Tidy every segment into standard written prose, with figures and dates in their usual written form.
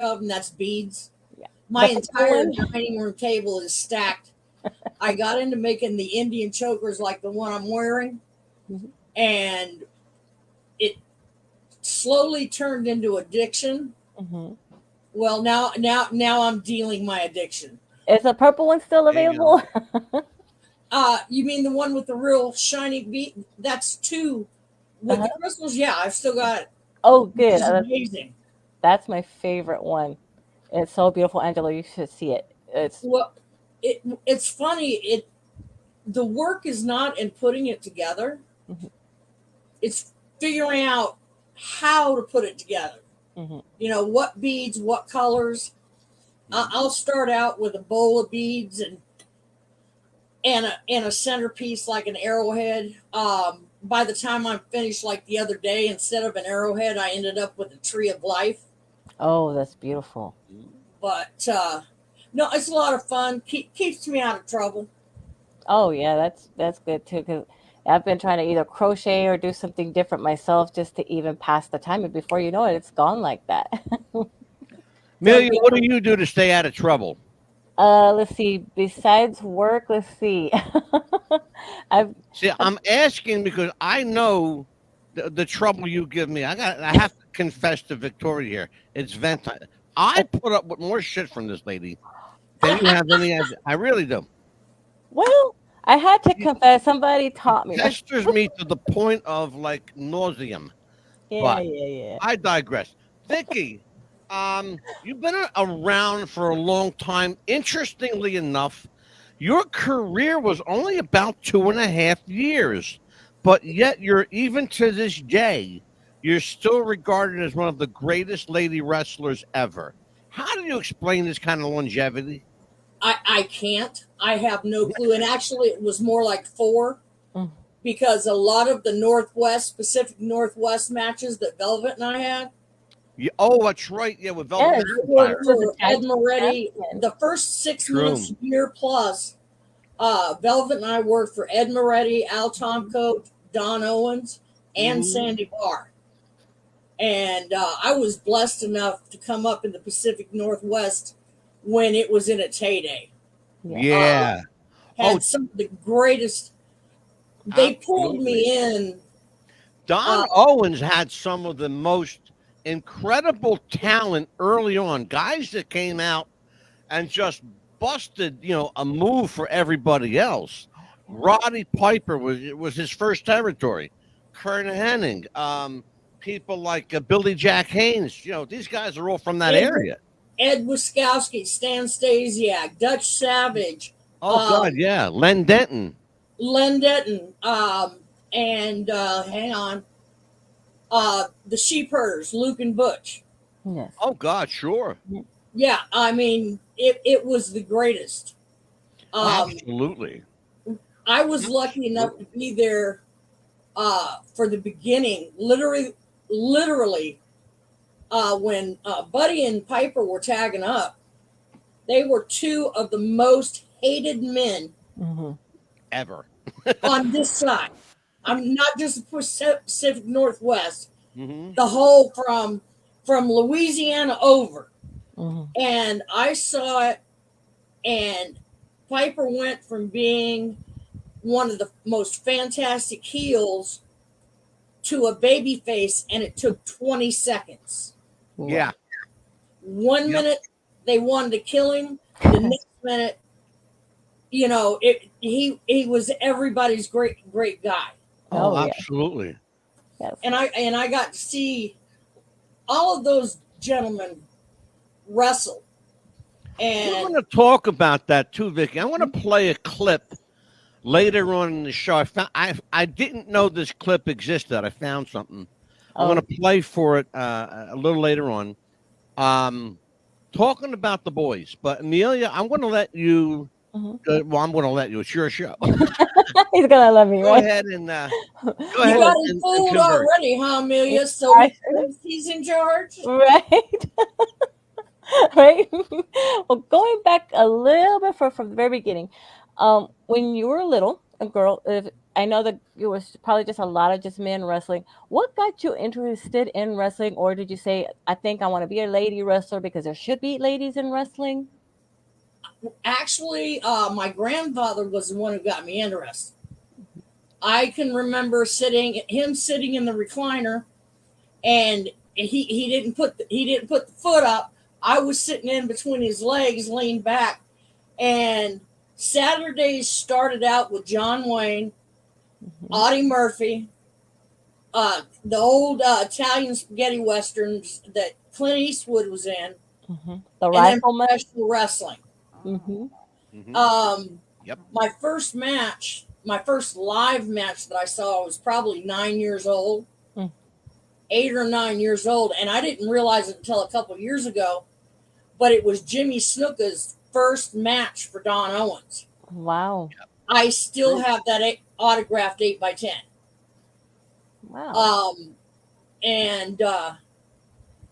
of, and that's beads. Yeah. My The purple entire one. dining room table is stacked. I got into making the Indian chokers like the one I'm wearing, Mhm. and it slowly turned into addiction. Mhm. Well, now I'm dealing my addiction. Is the purple one still There you go. available? You mean the one with the real shiny bead? That's two with the Uh-huh. crystals. Yeah, I've still got it, Oh, which good. is amazing. That's my favorite one. It's so beautiful, Angela. You should see it. It's Well, it's funny. The work is not in putting it together. mhm, It's figuring out how to put it together. mhm, What beads, what colors. Mhm. I'll start out with a bowl of beads and a centerpiece like an arrowhead. By the time I'm finished, like the other day, instead of an arrowhead, I ended up with a tree of life. oh, that's beautiful. But no, it's a lot of fun. Keeps me out of trouble. Oh yeah, that's good too. Because I've been trying to either crochet or do something different myself just to even pass the time. And before you know it, it's gone like that. So Amelia, what do you do to stay out of trouble? Let's see. Besides work, let's see. I've, See, I've I'm asking because I know the trouble you give me. I have to confess to Victoria here. It's vent time. I put up with more shit from this lady than you have any idea. I really do. well, I had to She, confess. Somebody she taught me. pesters me to the point of like nauseum. Yeah, But yeah, yeah. I digress. Vicky, you've been around for a long time. Interestingly enough, your career was only about 2.5 years, but yet you're even to this day, you're still regarded as one of the greatest lady wrestlers ever. How do you explain this kind of longevity? I can't. I have no clue. And actually, it was more like four Mm. because a lot of the Northwest, Pacific Northwest matches that Velvet and I had Oh, that's right. Yeah, with Velvet Yes, were McIntyre. he was a for tag Ed team Moretti. champion. The first 6 months, True. year plus, Velvet and I worked for Ed Moretti, Al Tomcoat, Don Owens, and Hmm. Sandy Barr. And I was blessed enough to come up in the Pacific Northwest when it was in its heyday. Yeah. Uh, Yeah. Oh, had some of the greatest. They pulled absolutely. me in. Don Uh, Owens had some of the most incredible talent early on. Guys that came out and just busted, a move for everybody else. Roddy Piper was his first territory. Kurt Hennig, people like Billy Jack Haynes. These guys are all from that Ed, area. Ed Wiskowski, Stan Stasiak, Dutch Savage, Oh God, um, yeah, Len Denton. Len Denton, and hang on, the Sheep Herders, Luke and Butch. Yes. Oh God, sure, Yeah, I mean, it was the greatest. Um, absolutely, I was lucky enough to absolutely. be there for the beginning, literally, when Buddy and Piper were tagging up. They were two of the most hated men Hmm. Ever. on this side. I'm not just the Pacific Northwest, Hmm. the whole from Louisiana over. Hmm. And I saw it, and Piper went from being one of the most fantastic heels to a baby face, and it took 20 seconds. Right. Yeah. Yep. One minute they wanted to kill him, the next minute, he was everybody's great guy. Oh, Oh yeah. absolutely. Yes. And I got to see all of those gentlemen wrestle. We're And going to talk about that too, Vicky. I want to play a clip later on in the show. I didn't know this clip existed. I found something. I'm going Oh. to play for it a little later on. Um, Talking about the boys, but Amelia, I'm going to let you. Hmm. Well, I'm going to let you. It's your show. He's gonna love me, Go right? ahead and go you ahead got Well, him and fooled converse. already, huh, Amelia? So I, he's in charge? right. Right. Well, going back a little bit from the very beginning, when you were little, a girl, I know that it was probably just a lot of just men wrestling. What got you interested in wrestling, or did you say, I think I want to be a lady wrestler because there should be ladies in wrestling? Actually, my grandfather was the one who got me interested. I can remember him sitting in the recliner, and he didn't put the foot up. I was sitting in between his legs, leaned back, and Saturdays started out with John Wayne, Hmm. Audie Murphy, the old Italian spaghetti westerns that Clint Eastwood was in, Hmm. The and then rifleman. professional wrestling. Hmm. Mhm. Um, Yep. my first live match that I saw was probably 9 years old, 8 or 9 years old, and I didn't realize it until a couple of years ago. But it was Jimmy Snuka's first match for Don Owens. Wow. I still True. have that autographed 8x10. Wow. And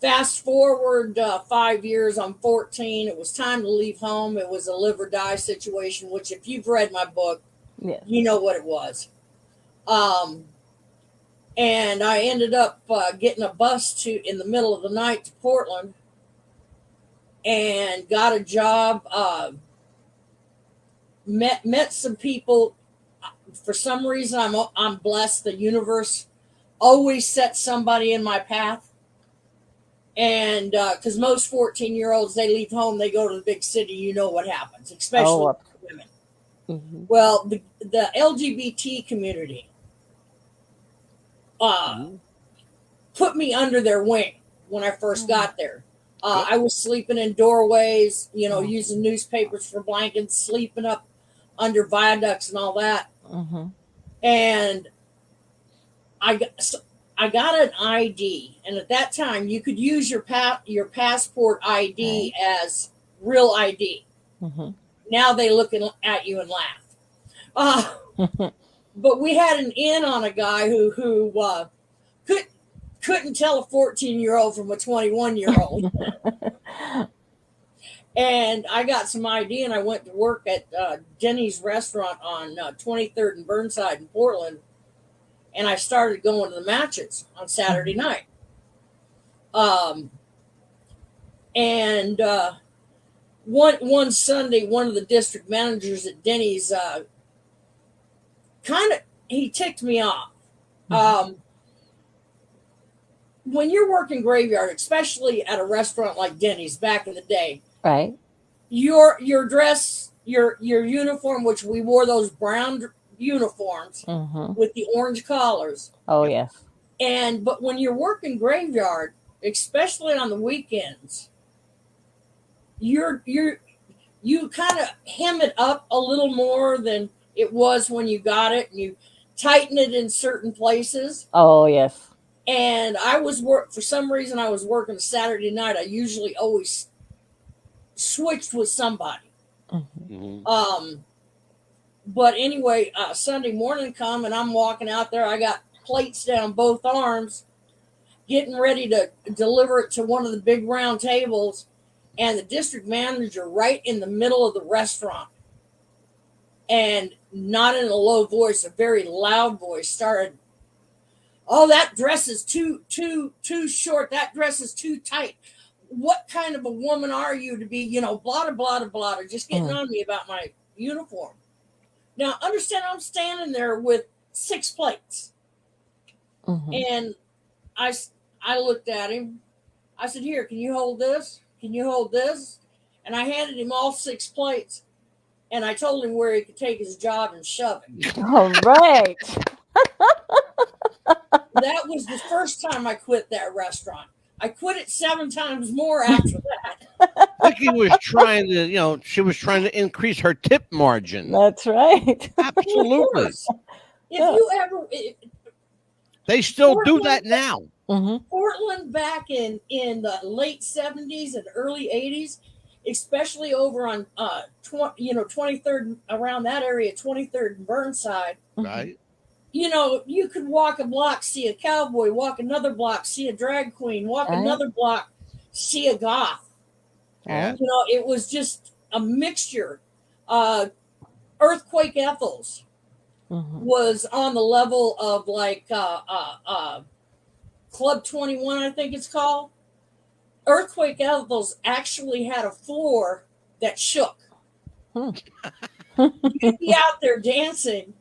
fast forward 5 years, I'm 14. It was time to leave home. It was a live or die situation, which, if you've read my book, Yes. you know what it was. And I ended up getting a bus in the middle of the night to Portland, and got a job. Met some people. For some reason, I'm blessed. The universe always sets somebody in my path. And because most 14-year-olds, they leave home, they go to the big city. You know what happens, especially Oh. women. Hmm. Well, the LGBT community Mhm. put me under their wing when I first got there. Good. I was sleeping in doorways, using newspapers for blankets, sleeping up under viaducts and all that. Hmm. And I got an ID, and at that time you could use your passport ID as real ID. Hmm. Now they look at you and laugh. But we had an in on a guy who couldn't tell a 14-year-old from a 21-year-old. And I got some ID, and I went to work at Denny's restaurant on 23rd and Burnside in Portland. And I started going to the matches on Saturday night. And one Sunday, one of the district managers at Denny's he ticked me off. When you're working graveyard, especially at a restaurant like Denny's back in the day, Right. your dress, your uniform, which we wore those brown uniforms Hmm. with the orange collars. Oh, Yep. yes. But when you're working graveyard, especially on the weekends, you kind of hem it up a little more than it was when you got it, and you tighten it in certain places. Oh, yes. And for some reason I was working Saturday night. I usually always switched with somebody. Hmm. Mhm. But anyway, Sunday morning come, and I'm walking out there. I got plates down both arms, getting ready to deliver it to one of the big round tables, and the district manager right in the middle of the restaurant, and not in a low voice, a very loud voice, started, "Oh, that dress is too short. That dress is too tight. What kind of a woman are you to be, blah, blah, blah, blah," just getting on me about my uniform. Now, understand, I'm standing there with 6 plates. Hmm. And I looked at him. I said, "Here, can you hold this? Can you hold this?" And I handed him all 6 plates. And I told him where he could take his job and shove it. All right. That was the first time I quit that restaurant. I quit it 7 times more after that. Vicky was trying to, she was trying to increase her tip margin. That's right. Absolutely. If you ever, They still do that now. Hmm. Portland back in the late 70s and early 80s, especially over on 23rd, around that area, 23rd and Burnside, Right. you could walk a block, see a cowboy, walk another block, see a drag queen, walk Right. another block, see a goth. Yeah. It was just a mixture. Earthquake Ethels, Mhm. was on the level of like Club 21, I think it's called. Earthquake Levels actually had a floor that shook. Hmm. You'd be out there dancing,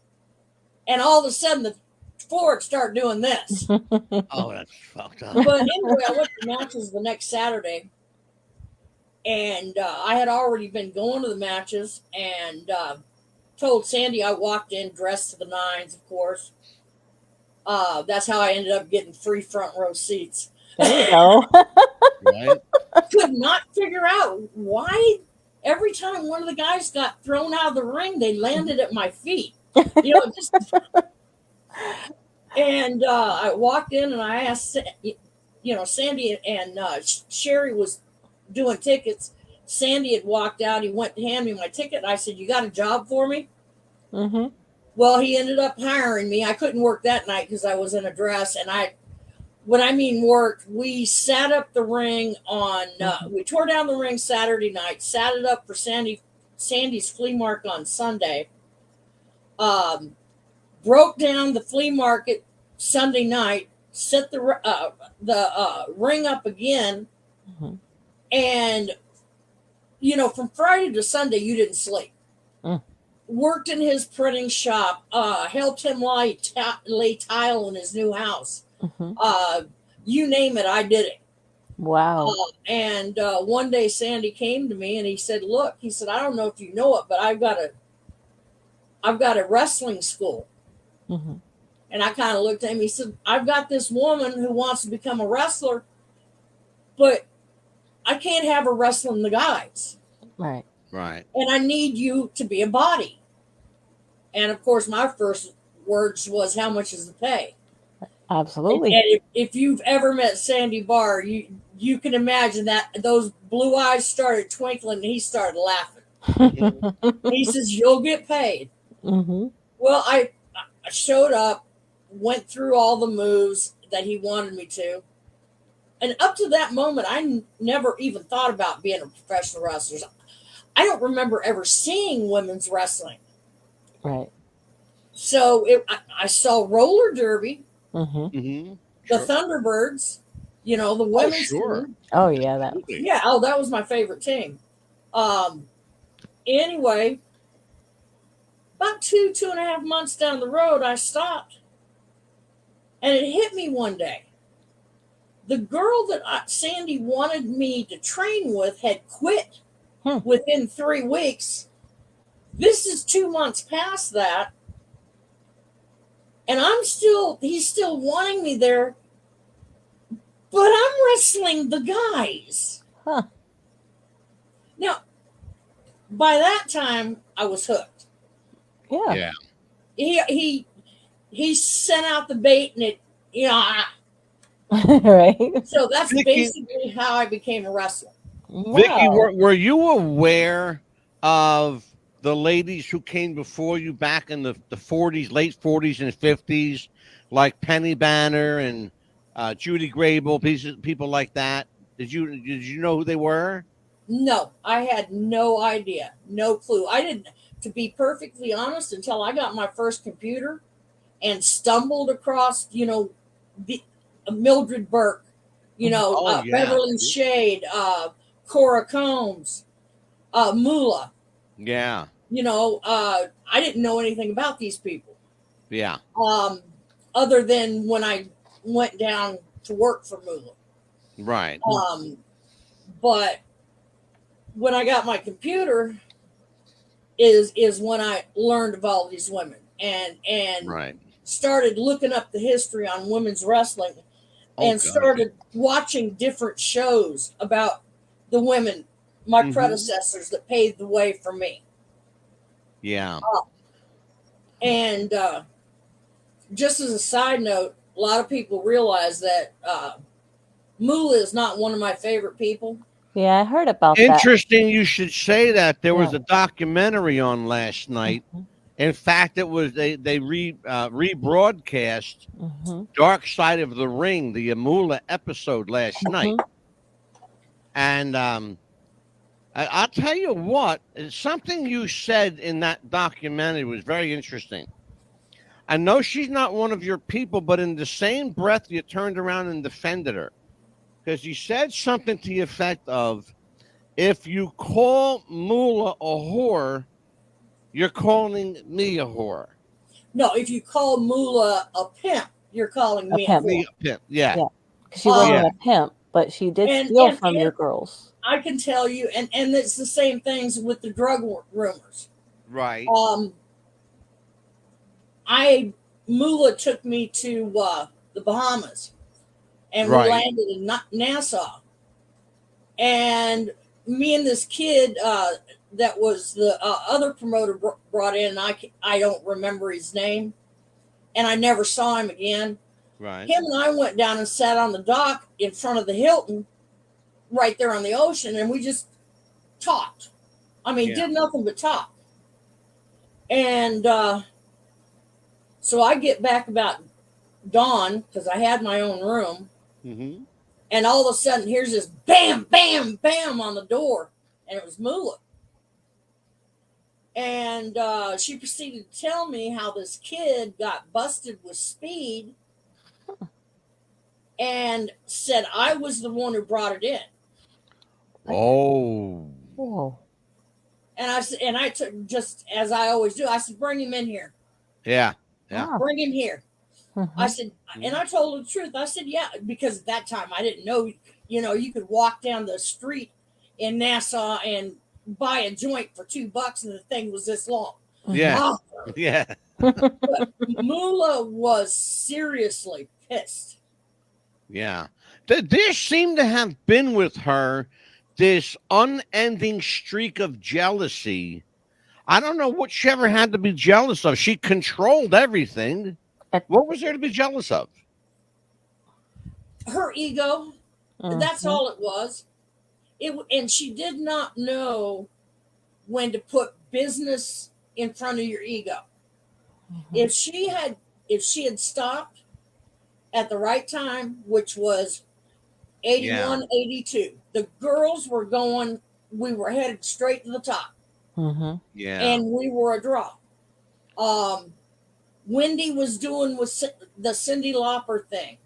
and all of a sudden the floor would start doing this. Oh, that's fucked up. But anyway, I went to matches the next Saturday, and I had already been going to the matches, and told Sandy I walked in dressed to the nines, of course. That's how I ended up getting free front row seats. There you go. Right? Could not figure out why every time one of the guys got thrown out of the ring, they landed at my feet. You know, just and I walked in and I asked, Sandy and Sherry was doing tickets. Sandy had walked out. He went to hand me my ticket. I said, "You got a job for me?" Mhm. Well, he ended up hiring me. I couldn't work that night because I was in a dress, and when I mean worked, we sat up the ring on. We tore down the ring Saturday night, sat it up for Sandy's flea market on Sunday. Broke down the flea market Sunday night, set the ring up again, Mhm. and from Friday to Sunday, you didn't sleep. Mm. Worked in his printing shop, helped him lay tile in his new house. Mhm. You name it, I did it. Wow. And one day Sandy came to me and he said, "Look," he said, "I don't know if you know it, but I've got a wrestling school." Mhm. And I kind of looked at him. He said, "I've got this woman who wants to become a wrestler, but I can't have her wrestling the guys. Right. Right. And I need you to be a body." And of course, my first words was, "How much is the pay?" And Absolutely. if you've ever met Sandy Barr, you can imagine that those blue eyes started twinkling and he started laughing. He says, "You'll get paid." Mhm. Well, I showed up, went through all the moves that he wanted me to. And up to that moment, I never even thought about being a professional wrestler. I don't remember ever seeing women's wrestling. Right. So I saw roller derby, Mhm. Mm-hmm. the Sure. Thunderbirds, the Oh, women's sure. team. Oh yeah, that. Absolutely. Yeah, oh, that was my favorite team. Um, anyway, about 2.5 months down the road, I stopped, and it hit me one day. The girl that Sandy wanted me to train with had quit within 3 weeks. This is 2 months past that, and he's still wanting me there, but I'm wrestling the guys. Huh. Now, by that time, I was hooked. Yeah. Yeah. He sent out the bait, and Right. so that's Vicky, basically how I became a wrestler. Vicky, Wow. were you aware of the ladies who came before you back in the 40s, late 40s and 50s, like Penny Banner and Judy Grable, people like that? Did you know who they were? No, I had no idea, no clue. I didn't, to be perfectly honest, until I got my first computer and stumbled across, the Mildred Burke, Oh yeah, Beverly Shade, Cora Combs, Moolah. yeah, I didn't know anything about these people, yeah. um, other than when I went down to work for Moolah. Right, But when I got my computer, is when I learned of all these women and right. started looking up the history on women's wrestling Oh and god. started watching different shows about the women, my predecessors that paved the way for me. Yeah. And just as a side note, a lot of people realize that Moolah is not one of my favorite people. Yeah, I heard about that. Interesting you should say that. There was Yeah. a documentary on last night. Mhm. In fact, it was they rebroadcast Mhm. Dark Side of the Ring, the Amula episode last night. Mhm. And I'll tell you what, something you said in that documentary was very interesting. I know she's not one of your people, but in the same breath, you turned around and defended her because you said something to the effect of, if you call Moolah a whore, you're calling me a whore. No, if you call Moolah a pimp, you're calling me a pimp. whore. Me a pimp. Yeah. Yeah. She wasn't Yeah. a pimp, but she did And- steal and- from and- your girls. I can tell you, and it's the same things with the drug rumors. Right. Moolah took me to the Bahamas, and Right. we landed in Nassau. And me and this kid that was the other promoter brought in, I don't remember his name, and I never saw him again. Right. Him and I went down and sat on the dock in front of the Hilton, right there on the ocean, and we just talked. I mean, Yeah. did nothing but talk. And so I get back about dawn because I had my own room, Mm-hmm. and all of a sudden, here's this bam, bam, bam on the door, and it was Moolah. And she proceeded to tell me how this kid got busted with speed, and said I was the one who brought it in. Oh. Whoa. And I took, just as I always do, I said, bring him in here. Yeah. Yeah. Ah. Bring him here. Mhm. I said, and I told her the truth. I said, yeah, because at that time I didn't know, you could walk down the street in Nassau and buy a joint for $2 and the thing was this long. Yeah. Oh, Yeah. Moolah was seriously pissed. Yeah. There seemed to have been with her this unending streak of jealousy. I don't know what she ever had to be jealous of. She controlled everything. What was there to be jealous of? Her ego, that's Mhm. all it was. And she did not know when to put business in front of your ego. Mhm. If she had stopped at the right time, which was 81, 82, the girls were going, we were headed straight to the top, Mhm. Yeah. and we were a draw. Wendy was doing with the Cyndi Lauper thing.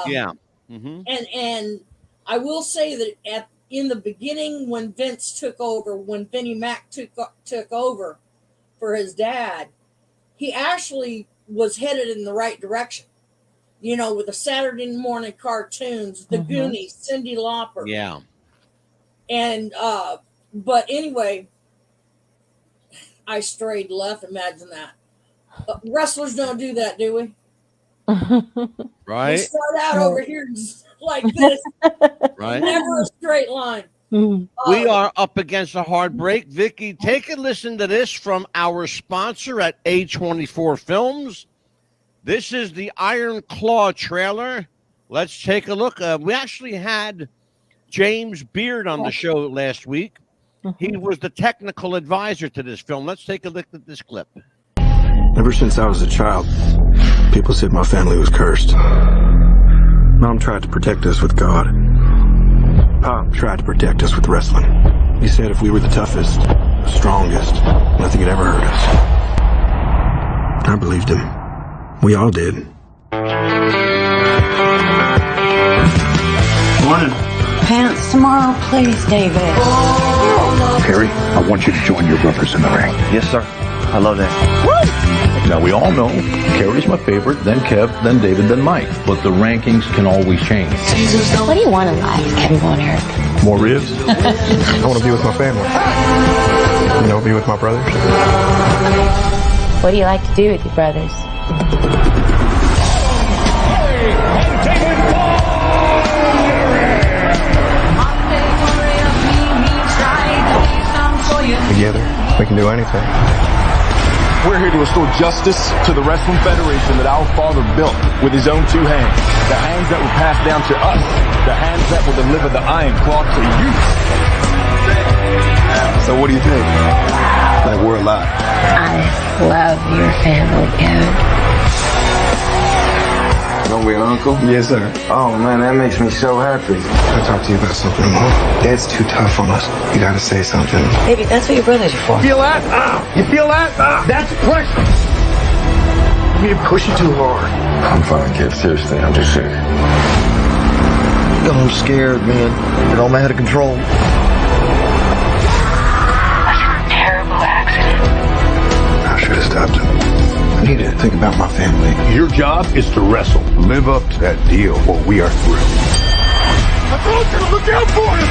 Yeah. Mm-hmm. And I will say that in the beginning, when Vince took over, when Vinnie Mac took over for his dad, he actually was headed in the right direction. With the Saturday morning cartoons, the Mhm. Goonies, Cyndi Lauper. Yeah. And but anyway, I strayed left. Imagine that. Wrestlers don't do that, do we? We Right. start out over here like this, Right. never a straight line. Mhm. We are up against a hard break. Vicky, take a listen to this from our sponsor at A24 Films. This is the Iron Claw trailer. Let's take a look. We actually had James Beard on the show last week. He was the technical advisor to this film. Let's take a look at this clip. Ever since I was a child, people said my family was cursed. Mom tried to protect us with God. Pop tried to protect us with wrestling. He said if we were the toughest, the strongest, nothing could ever hurt us. I believed him. We all did. Morning. Pants tomorrow, please, David. Harry, I want you to join your brothers in the ring. Yes, sir. I love that. Now, we all know Carrie's my favorite, then Kev, then David, then Mike. But the rankings can always change. What do you want in life, Kevin Von Erich? More ribs? I want to be with my family. Be with my brothers. What do you like to do with your brothers? Together, we can do anything. We're here to restore justice to the Wrestling Federation that our father built with his own two hands. The hands that will pass down to us. The hands that will deliver the Iron Claw to you. So what do you think? Like we're alive. I love your family, Kevin. Don't we, Uncle? Yes, sir. Oh, man, that makes me so happy. Can I talk to you about something, Mom? Dad's too tough on us. You gotta say something. Baby, that's what your brothers are for. Feel that? You feel that? That's pressure. me to push you too hard? I'm fine, kid. Seriously, I'm just sick. I'm scared, man. It all out of control. That's a terrible accident. I should have stopped him. I need to think about my family. Your job is to wrestle. Live up to that deal, or we are through. I told you to look out for him!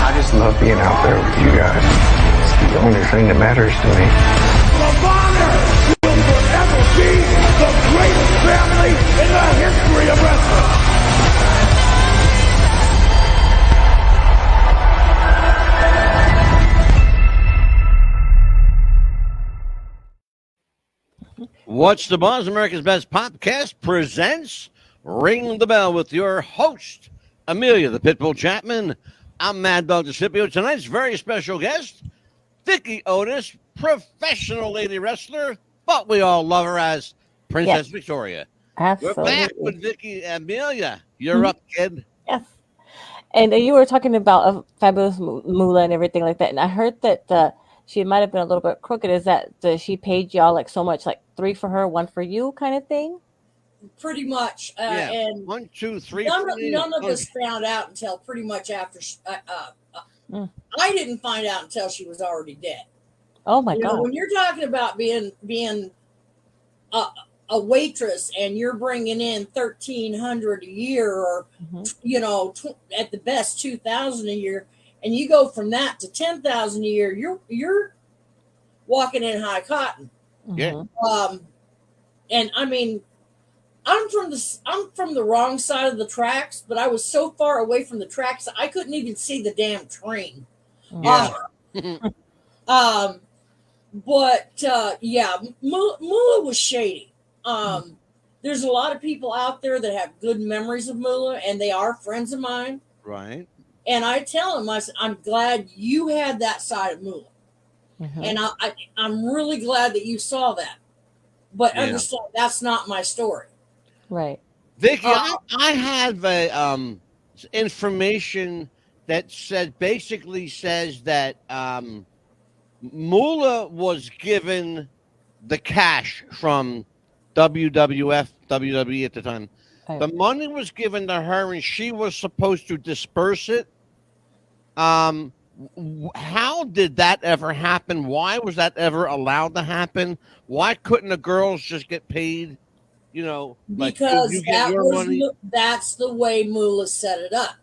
I just love being out there with you guys. It's the only thing that matters to me. The Bonner will forever be the greatest family in the history of wrestling. What's the Buzz? America's Best Podcast presents Ring the Bell with your host, Amelia the Pitbull Chapman. I'm Mad Dog DeCipio. Tonight's very special guest, Vicky Otis, professional lady wrestler, but we all love her as Princess Victoria. Absolutely. We're back with Vicky. Amelia, you're up, kid. Yes. And you were talking about a Fabulous Moolah and everything like that. And I heard that she might have been a little bit crooked. Is that she paid y'all like so much, like 3 for her, 1 for you kind of thing? Pretty much. Yeah. And 1, 2, 3. none of us found out until pretty much after. I didn't find out until she was already dead. Oh my You know, God. when you're talking about being a waitress and you're bringing in $1,300 a year, or you know, at the best $2,000 a year, and you go from that to $10,000 a year, you're walking in high cotton. Yeah. And I mean, I'm from the wrong side of the tracks, but I was so far away from the tracks I couldn't even see the damn train. Yeah. But yeah, Moolah was shady. There's a lot of people out there that have good memories of Moolah, and they are friends of mine. Right. And I tell them, I said, I'm glad you had that side of Moolah. And I'm really glad that you saw that. But understand, that's not my story. Right. Vicky, I have a information that basically says that Moolah was given the cash from WWF, WWE at the time. Right. The money was given to her, and she was supposed to disperse it. How did that ever happen? Why was that ever allowed to happen? Why couldn't the girls just get paid? You know, Because you get your money. that's the way Moolah set it up.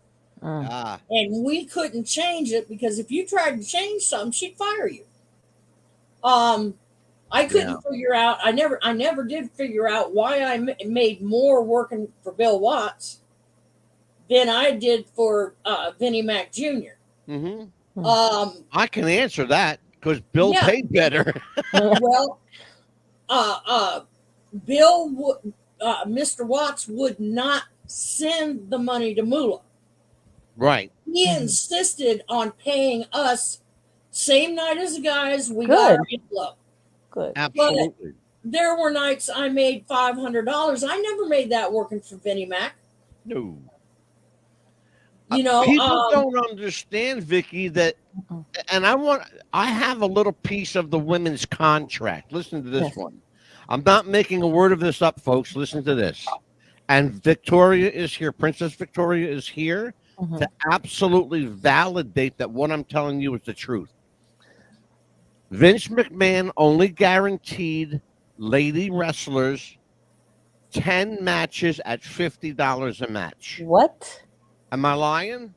Ah, And we couldn't change it, because if you tried to change something, she'd fire you. I couldn't figure out. I never did figure out why I made more working for Bill Watts than I did for Vinnie Mac Jr. I can answer that because Bill paid better. Well, Bill, Mr. Watts would not send the money to Moolah. Right. He insisted on paying us same night as the guys. We Good. got our envelope. Good. Absolutely. There were nights I made $500. I never made that working for Vinnie Mac. No. You know, People don't understand, Vicky, that, and I have a little piece of the women's contract. Listen to this one. I'm not making a word of this up, folks. Listen to this. And Victoria is here. Princess Victoria is here to absolutely validate that what I'm telling you is the truth. Vince McMahon only guaranteed lady wrestlers 10 matches at $50 a match. What? Am I lying?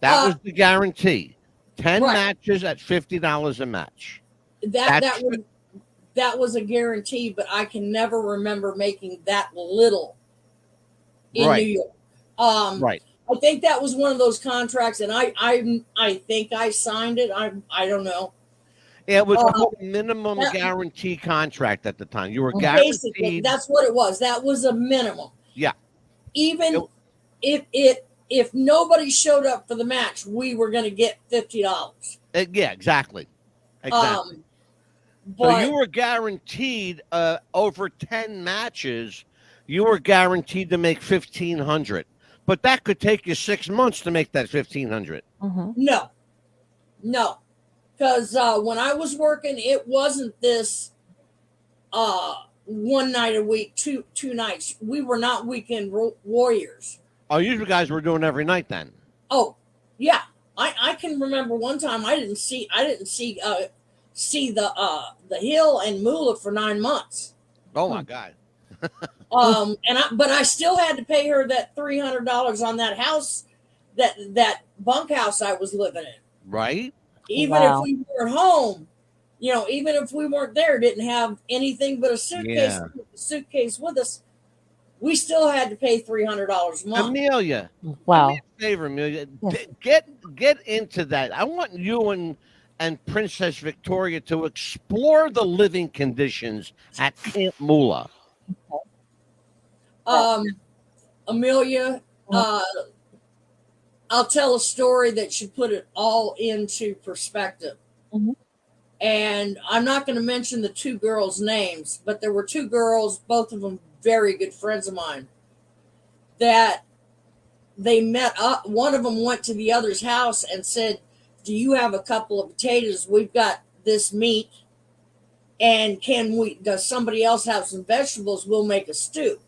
That was the guarantee. 10 matches at $50 a match. That was a guarantee, but I can never remember making that little in New York. Right. I think that was one of those contracts, and I think I signed it. I don't know. Yeah, it was a minimum guarantee contract at the time. You were guaranteed. Basically, that's what it was. That was a minimum. Yeah. Even if nobody showed up for the match, we were going to get $50. Yeah, exactly. But so you were guaranteed over 10 matches. You were guaranteed to make $1,500, but that could take you 6 months to make that $1,500. No, because when I was working, it wasn't this one night a week, two nights. We were not weekend warriors. Oh, you guys were doing every night then. Oh, yeah. I can remember one time I didn't see the Hill and Moolah for 9 months. Oh my God. But I still had to pay her that $300 on that house, that bunkhouse I was living in. Right. Even if we weren't home, even if we weren't there, didn't have anything but a suitcase with us, we still had to pay $300 a month. Amelia, Wow. do me a favor, Amelia, Yes. get into that. I want you and Princess Victoria to explore the living conditions at Camp Moolah. Amelia, I'll tell a story that should put it all into perspective. Mhm. And I'm not going to mention the two girls' names, but there were two girls, both of them very good friends of mine, that they met up. One of them went to the other's house and said, "Do you have a couple of potatoes? We've got this meat. And does somebody else have some vegetables? We'll make a stew."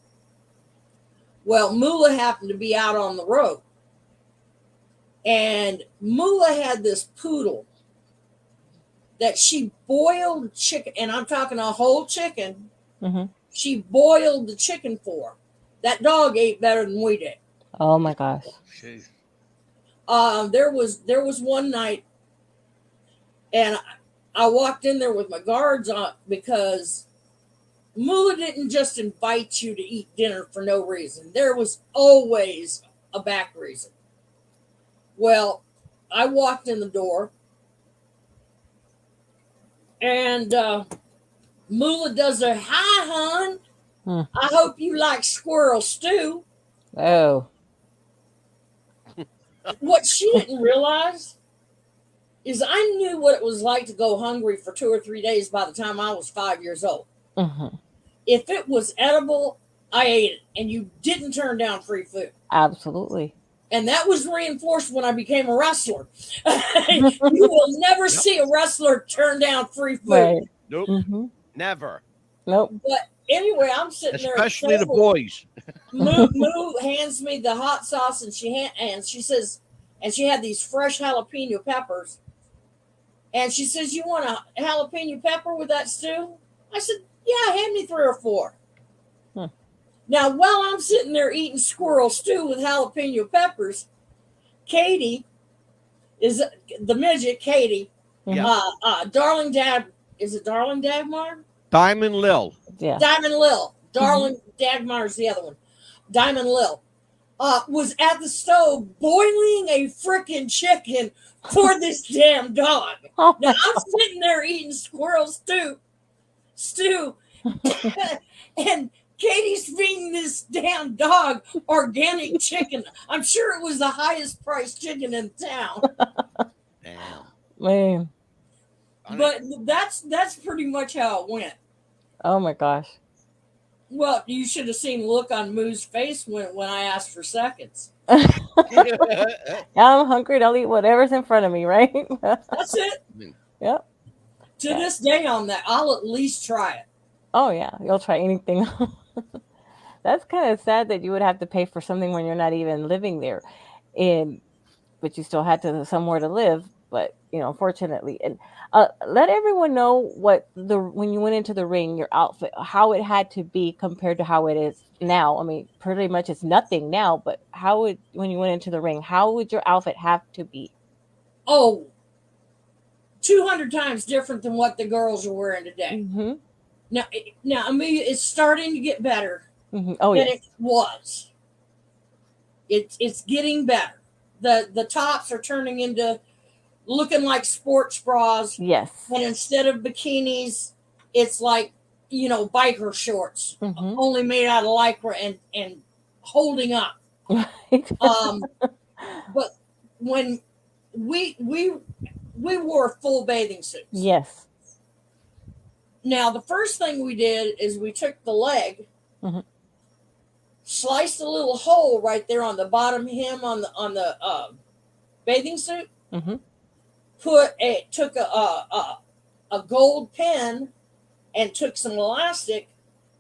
Well, Moolah happened to be out on the road. And Moolah had this poodle that she boiled chicken, and I'm talking a whole chicken. Mm-hmm. She boiled the chicken for. That dog ate better than we did. Oh my gosh. There was one night, and I walked in there with my guards on because Moolah didn't just invite you to eat dinner for no reason. There was always a back reason. Well, I walked in the door, and Moolah does a, "Hi, hon. I hope you like squirrel stew." Oh. What she didn't realize is I knew what it was like to go hungry for 2 or 3 days by the time I was 5 years old. Mm-hmm. If it was edible, I ate it, and you didn't turn down free food. Absolutely. And that was reinforced when I became a wrestler. You will never see a wrestler turn down free food. Right. Nope. Mm-hmm. Never. Nope. But anyway, I'm sitting there. Especially the boys. Moo hands me the hot sauce, and she says, and she had these fresh jalapeno peppers. And she says, "You want a jalapeno pepper with that stew?" I said, "Yeah, hand me 3 or 4. Now, while I'm sitting there eating squirrel stew with jalapeno peppers, Katie is the midget. Katie, Darling is it Darling Dagmar? Diamond Lil. Yeah. Diamond Lil. Darling Dagmar is the other one. Diamond Lil was at the stove boiling a freaking chicken for this damn dog. Oh Now I'm sitting there eating squirrel stew, and Katie's feeding this damn dog organic chicken. I'm sure it was the highest priced chicken in town. Damn. Man. But that's pretty much how it went. Oh my gosh. Well, you should have seen the look on Moo's face when I asked for seconds. I'm hungry. I'll eat whatever's in front of me, right? That's it. Yep. To this day on that, I'll at least try it. Oh yeah, you'll try anything. That's kind of sad that you would have to pay for something when you're not even living there, but you still had to somewhere to live. But fortunately, and let everyone know when you went into the ring, your outfit, how it had to be compared to how it is now. I mean, pretty much it's nothing now. But when you went into the ring, how would your outfit have to be? Oh, 200 times different than what the girls are wearing today. Mm-hmm. Now, I mean, it's starting to get better Mm-hmm. Oh than yeah. it was. It's getting better. The tops are turning into looking like sports bras. Yes. And instead of bikinis, it's like, biker shorts, Mm-hmm. only made out of lycra and holding up. Right. But when we wore full bathing suits. Yes. Now, the first thing we did is we took the leg, Mm-hmm. sliced a little hole right there on the bottom hem on the bathing suit. Mm-hmm. Took a gold pin and took some elastic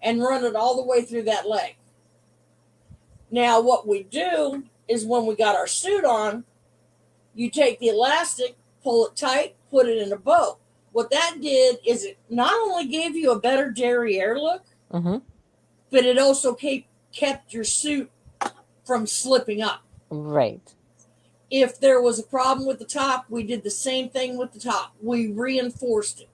and run it all the way through that leg. Now, what we do is when we got our suit on, you take the elastic, pull it tight, put it in a bow. What that did is it not only gave you a better derriere look, but it also kept your suit from slipping up. Right. If there was a problem with the top, we did the same thing with the top. We reinforced it.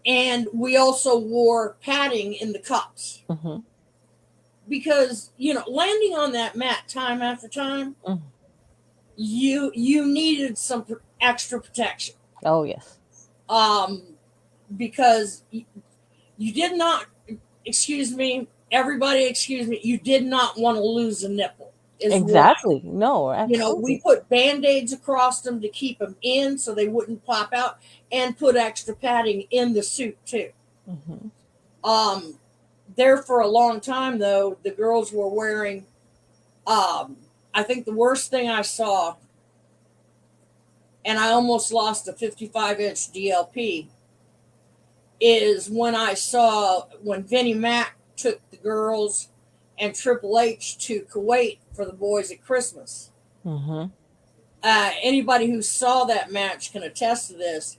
And we also wore padding in the cups. Because, landing on that mat time after time, you needed some extra protection. Oh, yes. Because you did not, everybody excuse me, you did not want to lose a nipple. Exactly. No, absolutely. We put Band-Aids across them to keep them in so they wouldn't pop out, and put extra padding in the suit too. There for a long time, though, the girls were wearing, I think the worst thing I saw, and I almost lost a 55-inch DLP, is when Vinnie Mac took the girls and Triple H to Kuwait for the boys at Christmas. Anybody who saw that match can attest to this.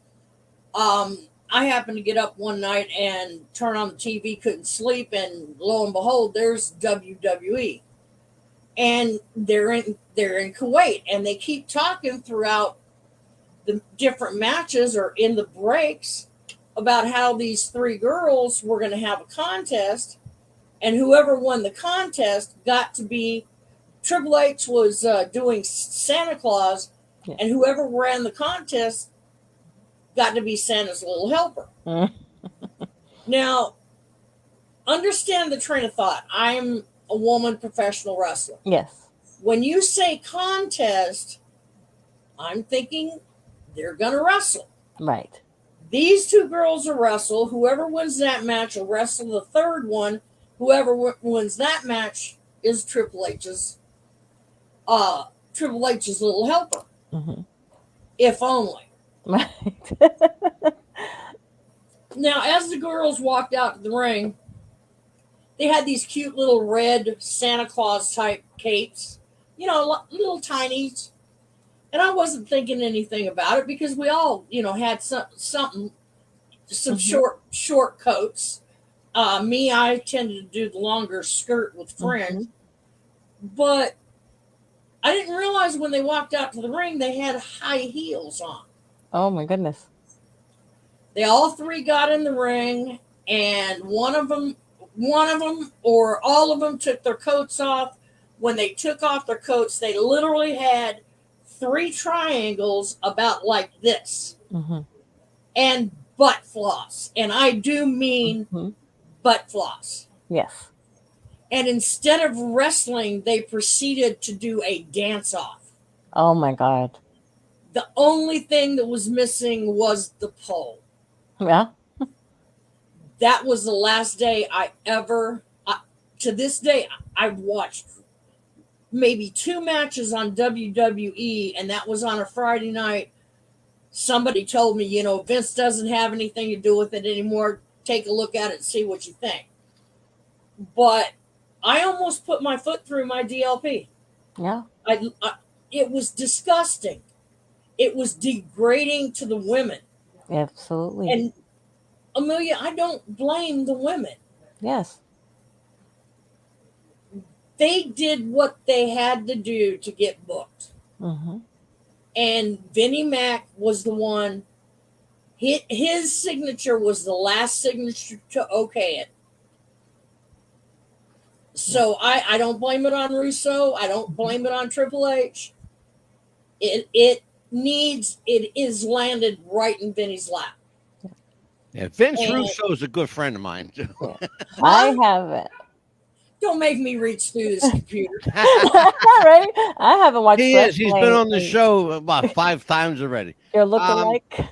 I happened to get up one night and turn on the TV, couldn't sleep, and lo and behold, there's WWE. And they're in Kuwait, and they keep talking throughout the different matches or in the breaks about how these three girls were going to have a contest, and whoever won the contest got to be, Triple H was doing Santa Claus, and whoever ran the contest got to be Santa's little helper. Now, understand the train of thought. I'm a woman professional wrestler. Yes. When you say contest, I'm thinking they're going to wrestle. Right. These two girls will wrestle. Whoever wins that match will wrestle the third one. Whoever wins that match is Triple H's little helper. If only. Right. Now, as the girls walked out to the ring, they had these cute little red Santa Claus type capes, little tinies. And I wasn't thinking anything about it because we all, had some short coats. I tended to do the longer skirt with fringe. But I didn't realize when they walked out to the ring, they had high heels on. Oh, my goodness. They all three got in the ring, and one of them or all of them took their coats off. When they took off their coats, they literally had 3 triangles about like this, and butt floss. And I do mean butt floss. Yes. And instead of wrestling, they proceeded to do a dance off. Oh, my God. The only thing that was missing was the pole. Yeah. That was the last day to this day, I've watched maybe 2 matches on WWE, and that was on a Friday night. Somebody told me, Vince doesn't have anything to do with it anymore. Take a look at it and see what you think. But I almost put my foot through my DLP. Yeah. It was disgusting. It was degrading to the women. Absolutely. And Amelia, I don't blame the women. Yes. They did what they had to do to get booked. And Vinnie Mac was the one, his signature was the last signature to okay it. So I don't blame it on Russo. I don't blame it on Triple H. It is landed right in Vinny's lap. Yeah, Vince Russo is a good friend of mine too. I haven't. Don't make me reach through this computer. Right? I haven't watched. He's been on the show about 5 times already. You're looking like.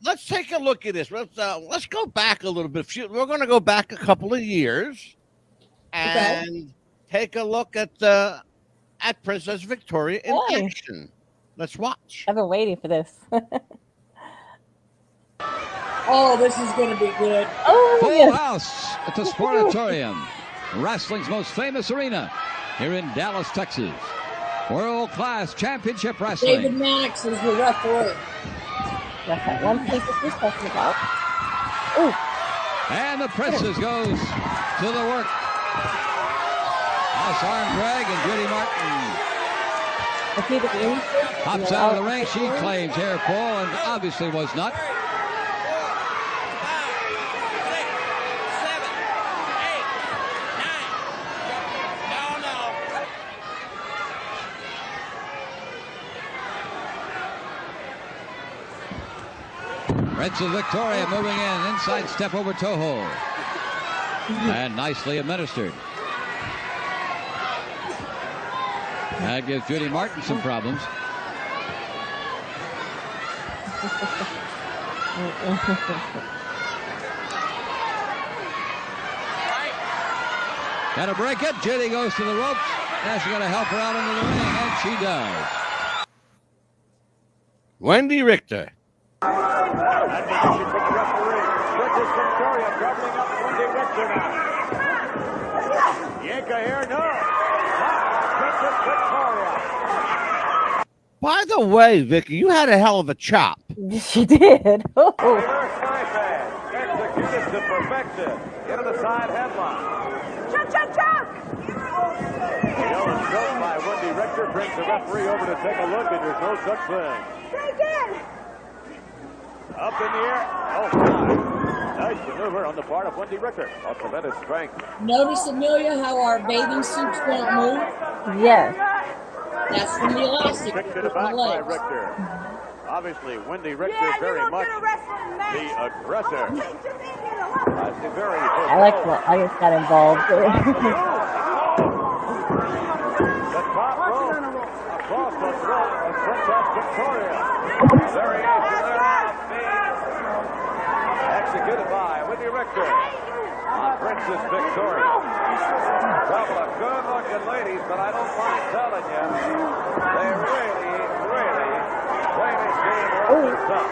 Let's take a look at this. Let's go back a little bit. We're going to go back a couple of years and take a look at Princess Victoria in action. Let's watch. I've been waiting for this. Oh, this is going to be good. Oh, Full yes. house at the Sportatorium, wrestling's most famous arena here in Dallas, Texas. World-class championship wrestling. David Mannix is the referee. That's that one piece that she's talking about. Ooh. And the Princess goes to the work. House arm drag, and Judy Martin hops out of the ring. She claims hair pull and obviously was not. Princess Victoria moving in. Inside step over Toho. And nicely administered. That gives Judy Martin some problems. Got to break it. Judy goes to the ropes. Now she's got to help her out into the ring, and she does. Wendy Richter. That means she put the referee. Princess Victoria doubling up Wendy Richter now. Yanka here, no. Princess Victoria. By the way, Vicky, you had a hell of a chop. She did. Oh. Executed to perfection. Into the side headlock. Chuck, chuck, chuck! The Ellen choke by Wendy Richter brings the referee over to take a look, and there's no such thing. Take in! Up in the air. Oh, my. Nice maneuver on the part of Wendy Richter. Oh, tremendous strength. Notice, Amelia, how our bathing suits don't move? Yes. That's from the elastic. Kicked to the back by Richter. Obviously, Wendy Richter very much the aggressor. That's the very first. I like what I just got involved. The top rope across the throat of Princess Victoria. Variation there on being executed by Wendy Richter on Princess Victoria. Couple of good-looking ladies, but I don't mind telling you, they really play this game a little bit tough.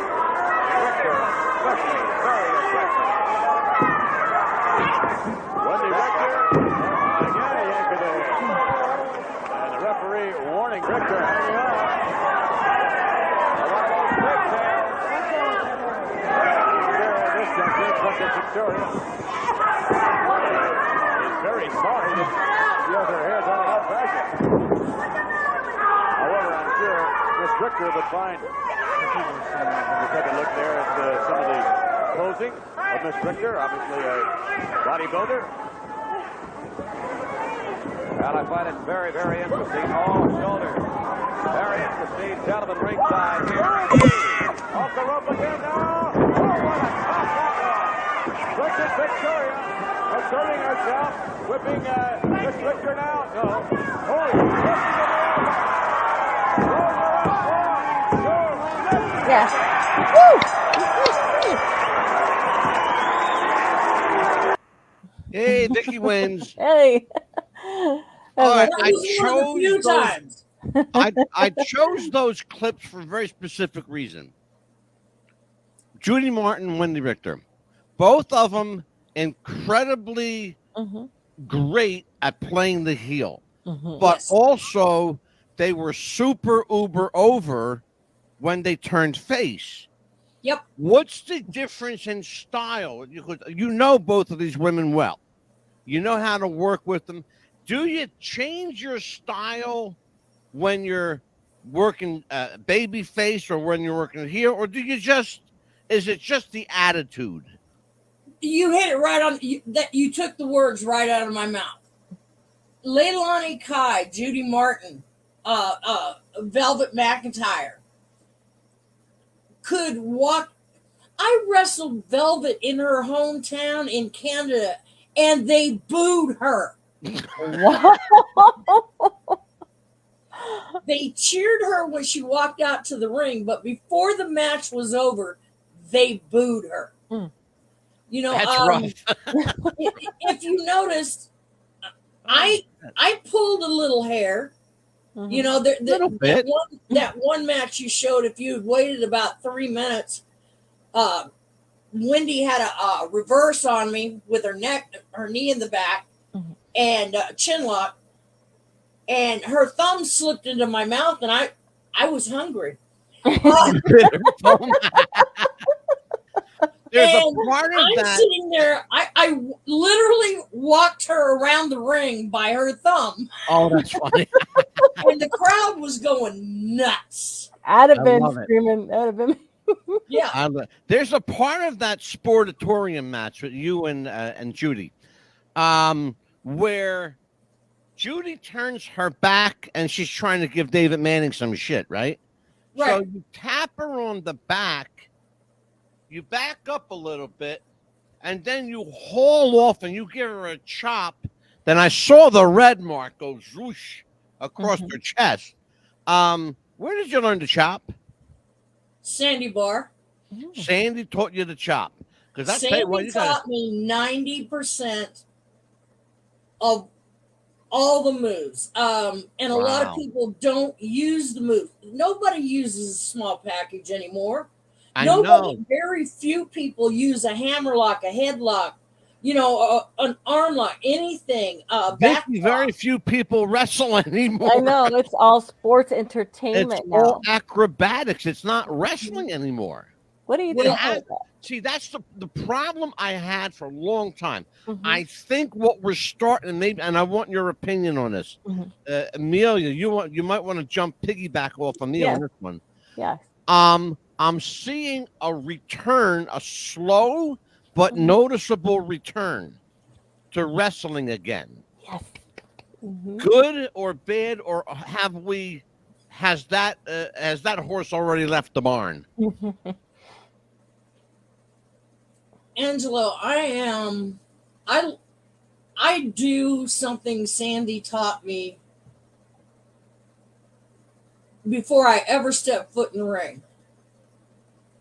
Richter, especially, very aggressive. Wendy Richter, again a yank of the head. And the referee warning Richter, hanging on. One of those pigtails. This juncture, Princess Victoria is very sorry that she has her hair done in that fashion. However, I'm sure Miss Richter would find. We'll take a look there at some of the posing of Miss Richter, obviously a bodybuilder. And I find it very, very interesting. All shoulders. Very interesting. Gentlemen ringside here. Off the rope again now. Oh, what a top that was. Princess Victoria asserting herself. Whipping Miss Richter now. No. Oh, Yes. Hey, Vicky wins. Hey. All right, That was one of the few times. I chose those clips for a very specific reason. Judy Martin, Wendy Richter, both of them incredibly great at playing the heel, but also they were super uber over when they turned face. Yep. What's the difference in style? You know both of these women well. You know how to work with them. Do you change your style when you're working baby face or when you're working here, or do you just? Is it just the attitude? You hit it right on. You took the words right out of my mouth. Leilani Kai, Judy Martin, Velvet McIntyre could walk. I wrestled Velvet in her hometown in Canada, and they booed her. They cheered her when she walked out to the ring, but before the match was over, they booed her. You know, that's rough. If you noticed, I pulled a little hair. You know, that one match you showed, if you had waited about 3 minutes, Wendy had a reverse on me with her knee in the back, and chin lock, and her thumb slipped into my mouth, and I was hungry. There's a And part of I'm that. sitting there. I literally walked her around the ring by her thumb, Oh, that's funny. and the crowd was going nuts. I'd have I been love it. screaming. That'd have been. Yeah. There's a part of that sportatorium match with you and Judy, where Judy turns her back and she's trying to give David Manning some shit, right? Right. So you tap her on the back, you back up a little bit, and then you haul off and you give her a chop. Then I saw the red mark go zoosh across her chest. Where did you learn to chop? Sandy Bar. Sandy taught you to chop. Because that's Sandy taught me 90% of all the moves. And a lot of people don't use the move. Nobody uses a small package anymore. I know. Very few people use a hammer lock, a headlock, an arm lock, anything. Back Very few people wrestle anymore. I know, it's all sports entertainment It's now. all acrobatics. It's not wrestling anymore. What do you think? See, that's the problem I had for a long time. I think what we're starting, and I want your opinion on this. Amelia, you might want to jump piggyback off of me on this one. Yeah. I'm seeing a return, a slow but noticeable return to wrestling again. Yes. Good or bad, or has that horse already left the barn? Angelo, I do something Sandy taught me before I ever step foot in the ring.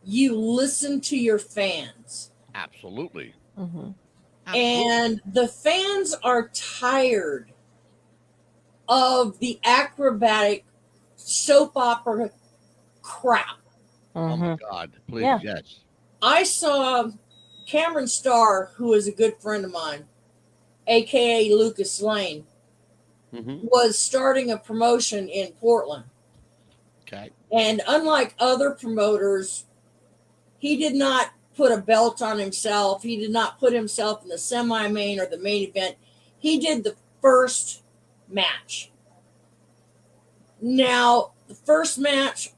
You listen to your fans. Absolutely. And the fans are tired of the acrobatic soap opera crap. Oh my God, please, yes. I saw Cameron Starr, who is a good friend of mine, aka Lucas Lane, was starting a promotion in Portland. Okay. And unlike other promoters, he did not put a belt on himself. He did not put himself in the semi-main or the main event. He did the first match. Now, the first match,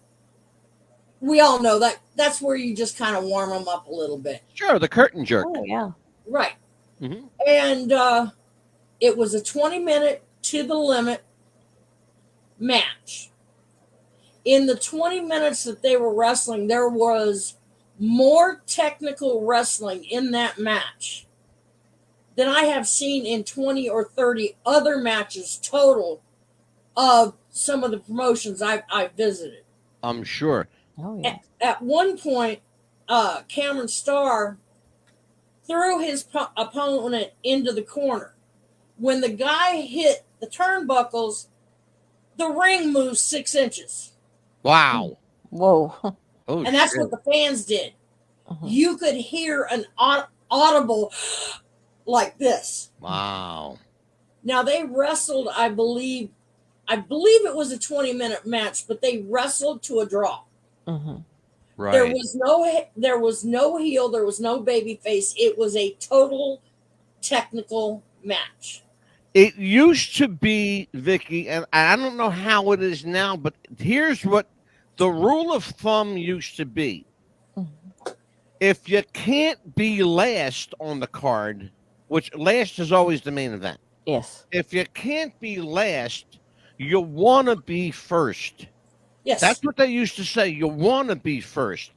we all know that's where you just kind of warm them up a little bit. Sure, the curtain jerk. Oh, yeah. Right. And it was a 20-minute to the limit match. In the 20 minutes that they were wrestling, there was more technical wrestling in that match than I have seen in 20 or 30 other matches total of some of the promotions I've visited. I'm sure. Oh, yeah. At one point, Cameron Starr threw his opponent into the corner. When the guy hit the turnbuckles, the ring moved 6 inches. Wow. Whoa. Oh, and that's what the fans did. You could hear an audible like this. Wow. Now they wrestled, I believe it was a 20-minute match, but they wrestled to a draw. Right. There was no heel, there was no baby face. It was a total technical match. It used to be, Vicky, and I don't know how it is now, but here's what the rule of thumb used to be. If you can't be last on the card, which last is always the main event. Yes. If you can't be last, you want to be first. Yes. That's what they used to say. You want to be first.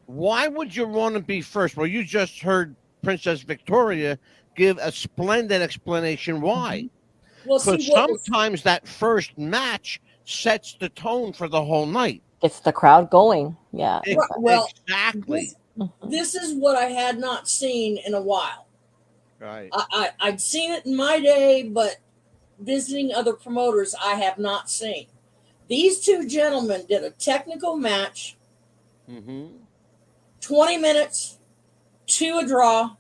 Why would you want to be first? Well, you just heard Princess Victoria give a splendid explanation why. Well, because sometimes that first match sets the tone for the whole night. Gets the crowd going. Yeah. Well, exactly. This is what I had not seen in a while. Right. I'd seen it in my day, but visiting other promoters, I have not seen. These two gentlemen did a technical match, 20 minutes, to a draw.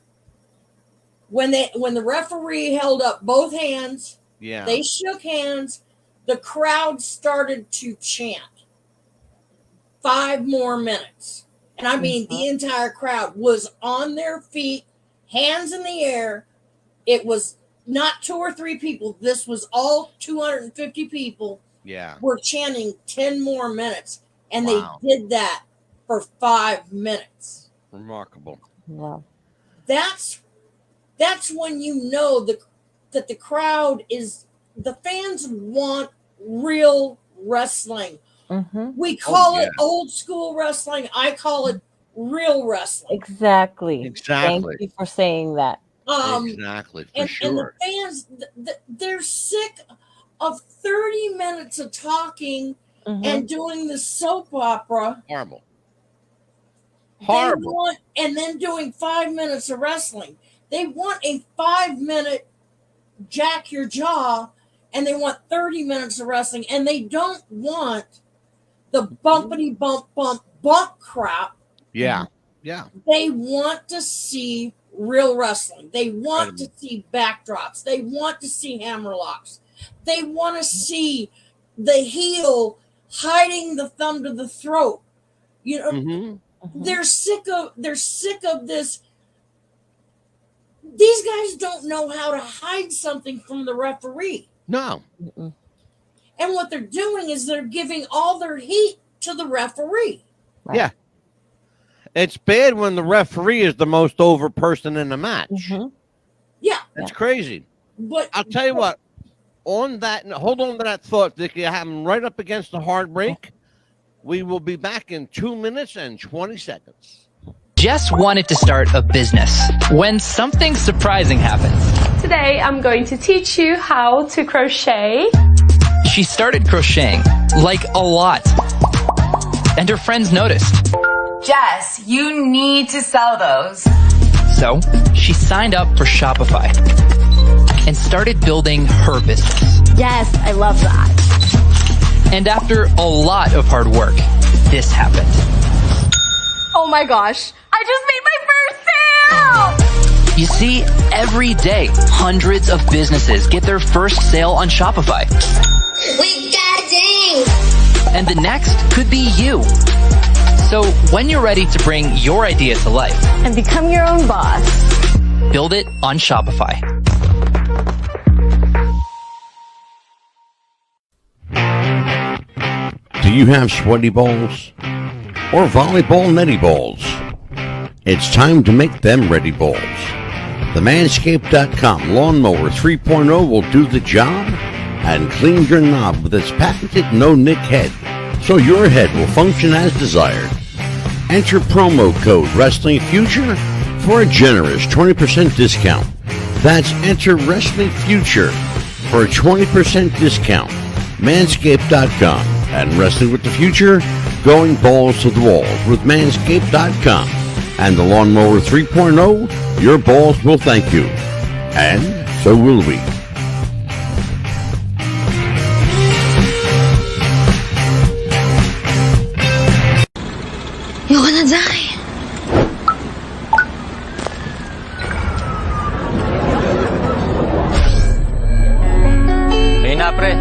When the referee held up both hands, Yeah. they shook hands. The crowd started to chant 5 more minutes. And I mean, the entire crowd was on their feet, hands in the air. It was not 2 or 3 people. This was all 250 people Yeah. were chanting 10 more minutes. And Wow. they did that for 5 minutes. Remarkable. Wow. That's when you know that the crowd is, the fans want real wrestling. Mm-hmm. We call yeah. it old school wrestling. I call it real wrestling. Exactly. Exactly. Thank you for saying that. Exactly. For And the sure. fans, they're sick of 30 minutes of talking Mhm. and doing the soap opera. Horrible. They Horrible. want, and then doing 5 minutes of wrestling. They want a 5-minute jack your jaw, and they want 30 minutes of wrestling, and they don't want the bumpity bump crap. Yeah. Yeah. They want to see real wrestling. They want to see backdrops. They want to see hammerlocks. They want to see the heel hiding the thumb to the throat. You know, Mm-hmm. they're sick of this. These guys don't know how to hide something from the referee. No. Mm-mm. And what they're doing is they're giving all their heat to the referee. Right. Yeah. It's bad when the referee is the most over person in the match. Mhm. Yeah, It's crazy. but I'll tell you what. On that, hold on to that thought, Vicky. I have them right up against the hard break. We will be back in 2 minutes and 20 seconds. Jess wanted to start a business when something surprising happened. Today I'm going to teach you how to crochet. She started crocheting, like a lot. And her friends noticed. Jess, you need to sell those. So she signed up for Shopify and started building her business. Yes, I love that. And after a lot of hard work, this happened. Oh my gosh, I just made my first sale! You see, every day, hundreds of businesses get their first sale on Shopify. We got a ding! And the next could be you. So when you're ready to bring your idea to life And become your own boss. build it on Shopify. Do you have sweaty balls or volleyball netty balls? It's time to make them ready balls. The Manscaped.com Lawnmower 3.0 will do the job and clean your knob with its patented no-nick head, so your head will function as desired. Enter promo code WrestlingFuture for a generous 20% discount. That's enter WrestlingFuture for a 20% discount. Manscaped.com and Wrestling with the Future, going balls to the walls with Manscaped.com and the Lawnmower 3.0, your balls will thank you. And so will we. Ayoko na, Zay. Ayun na, pre.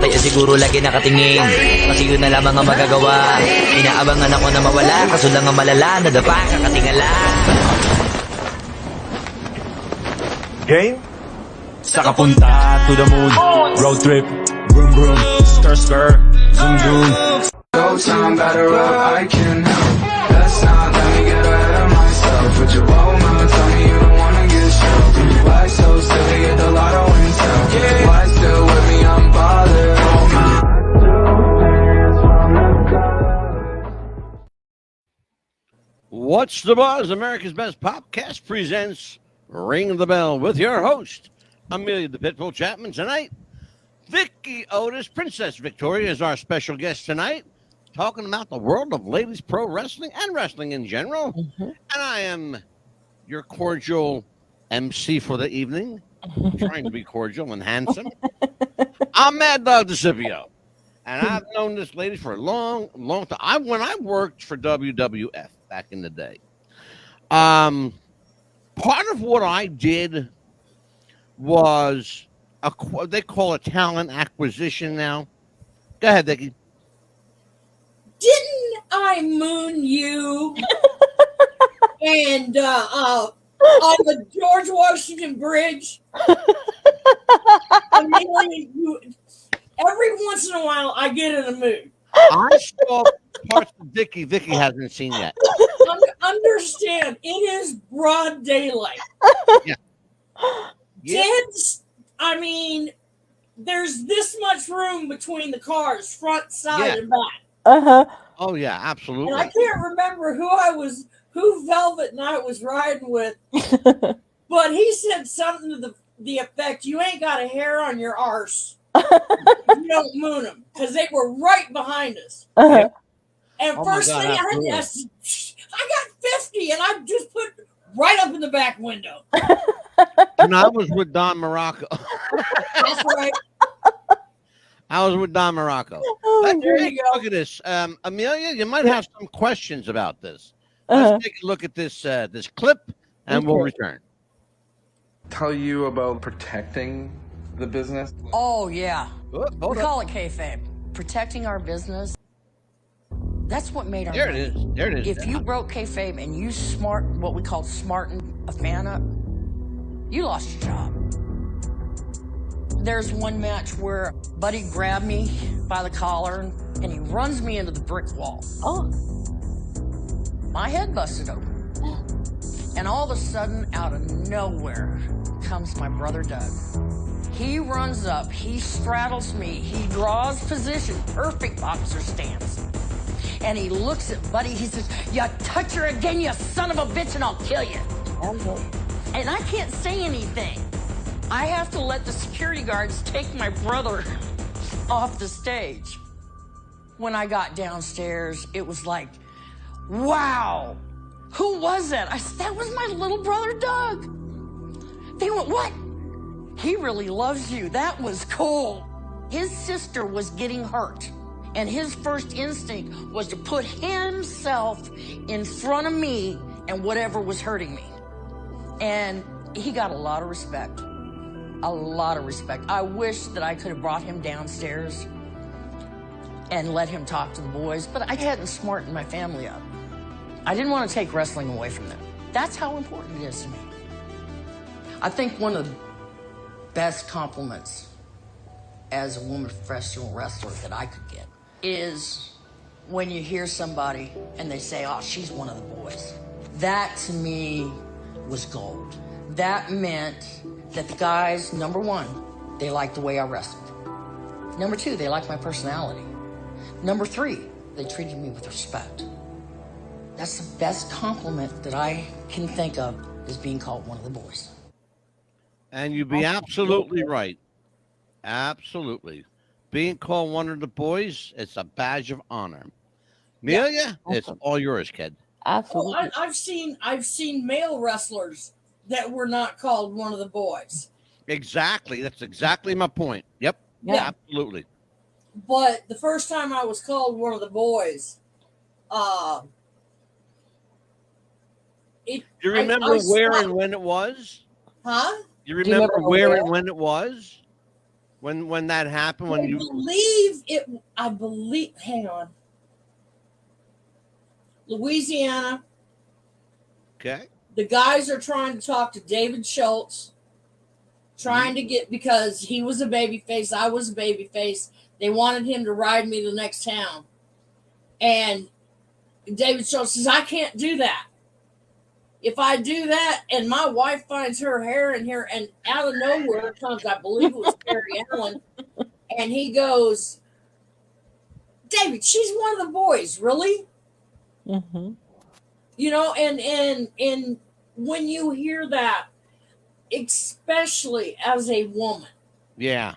Kaya siguro lagi nakatingin. Kasi yun na lamang ang magagawa. Inaabangan ako na mawala. Kaso lang ang malala. Nadapa, kakatingala. Game? Sa kapunta to the moon. Road trip. Vroom vroom. Skr skr. Zoom zoom. Go time, better up, I can help. Let's not let me get ahead of myself. Put your ball mouth, tell me you don't wanna get shelled. Why so silly, get the lotto intel. Why still with me, I'm bothered. Oh my. What's the Buzz? America's Best Popcast presents Ring the Bell with your host, Amelia the Pitbull Chapman. Tonight, Vicky Otis, Princess Victoria is our special guest tonight, talking about the world of ladies pro wrestling and wrestling in general. And I am your cordial MC for the evening, trying to be cordial and handsome. I'm Mad Dog DeCipio, and I've known this lady for a long, long time. When I worked for WWF back in the day, Part of what I did was they call it talent acquisition now. Go ahead, Dickie. Didn't I moon you? And on the George Washington Bridge. Amelia, every once in a while, I get in a mood. I saw parts of Dickie hasn't seen yet. Understand, it is broad daylight. Yeah. Kids, I mean, there's this much room between the cars, front, side, and back. Oh yeah, absolutely. And I can't remember who Velvet and I was riding with, but he said something to the effect, "You ain't got a hair on your arse. You don't moon them," because they were right behind us. And first thing I got 50, and I just put right up in the back window. And I was with Don Morocco. That's right. I was with Don Morocco. There you go. Look at this, Amelia. You might have some questions about this. Let's take a look at this this clip, and we'll return. Tell you about protecting the business. Oh yeah, hold we call it kayfabe. Protecting our business. That's what made our. There it is. There it is. If you broke kayfabe and you what we call smartened a fan up, you lost your job. There's one match where Buddy grabbed me by the collar and he runs me into the brick wall. Oh. My head busted open. And all of a sudden, out of nowhere, comes my brother Doug. He runs up, he straddles me, he draws position, perfect boxer stance. And he looks at Buddy, he says, "You touch her again, you son of a bitch, and I'll kill you." And I can't say anything. I have to let the security guards take my brother off the stage. When I got downstairs, it was like, wow, who was that? I said, "That was my little brother, Doug." They went, "What? He really loves you. That was cool." His sister was getting hurt, and his first instinct was to put himself in front of me and whatever was hurting me. And he got a lot of respect. A lot of respect. I wish that I could have brought him downstairs and let him talk to the boys, but I hadn't smartened my family up. I didn't want to take wrestling away from them. That's how important it is to me. I think one of the best compliments as a woman professional wrestler that I could get is when you hear somebody and they say, "Oh, she's one of the boys." That to me was gold. That meant that the guys, number one, they liked the way I wrestled. Number two, they liked my personality. Number three, they treated me with respect. That's the best compliment that I can think of, is being called one of the boys. And you'd be absolutely right. Absolutely. Being called one of the boys, it's a badge of honor. Amelia, it's all yours, kid. Absolutely. Oh, I've seen male wrestlers that were not called one of the boys. Exactly. That's exactly my point. Yep. Yeah. Absolutely. But the first time I was called one of the boys, Do you remember where and when it was? Huh? You remember where and when it was? When that happened? When I believe, hang on. Louisiana. Okay. The guys are trying to talk to David Schultz, trying to get, because he was a babyface, I was a babyface. They wanted him to ride me to the next town. And David Schultz says, "I can't do that. If I do that and my wife finds her hair in here," and out of nowhere comes, I believe it was Terry Allen, and he goes, "David, she's one of the boys, really?" Mm-hmm. You know, and when you hear that, especially as a woman. Yeah.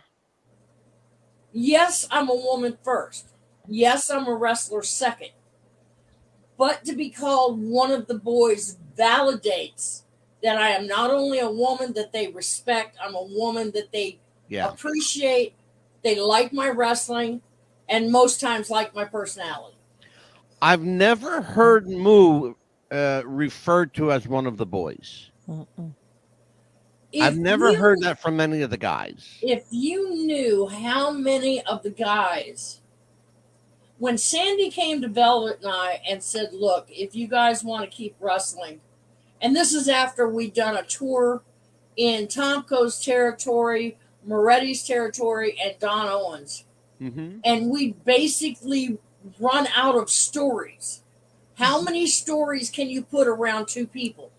Yes, I'm a woman first. Yes, I'm a wrestler second. But to be called one of the boys validates that I am not only a woman that they respect, I'm a woman that they appreciate, they like my wrestling, and most times like my personality. I've never heard Moo referred to as one of the boys. If I've never you- heard that from any of the guys. If you knew how many of the guys, when Sandy came to Velvet and I and said, look, if you guys want to keep wrestling, and this is after we'd done a tour in Tomko's territory, Moretti's territory, and Don Owens, and we basically run out of stories. How many stories can you put around two people?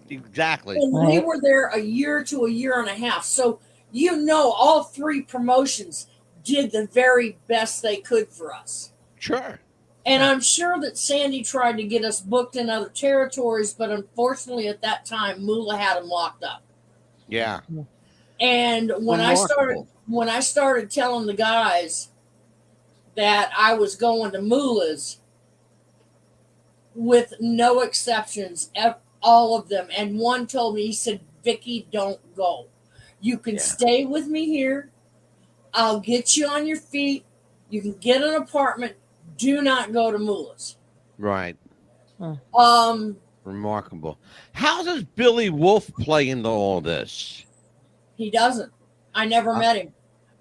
Exactly. And we were there a year to a year and a half. So, you know, all three promotions did the very best they could for us. Sure. And I'm sure that Sandy tried to get us booked in other territories, but unfortunately at that time, Moolah had them locked up. Yeah. And when I started telling the guys that I was going to Moolah's, with no exceptions, all of them, and one told me, he said, Vicky, don't go. You can stay with me here. I'll get you on your feet. You can get an apartment. Do not go to Moolah's. Right. Um, Remarkable. How does Billy Wolf play into all this? He doesn't. I never met him.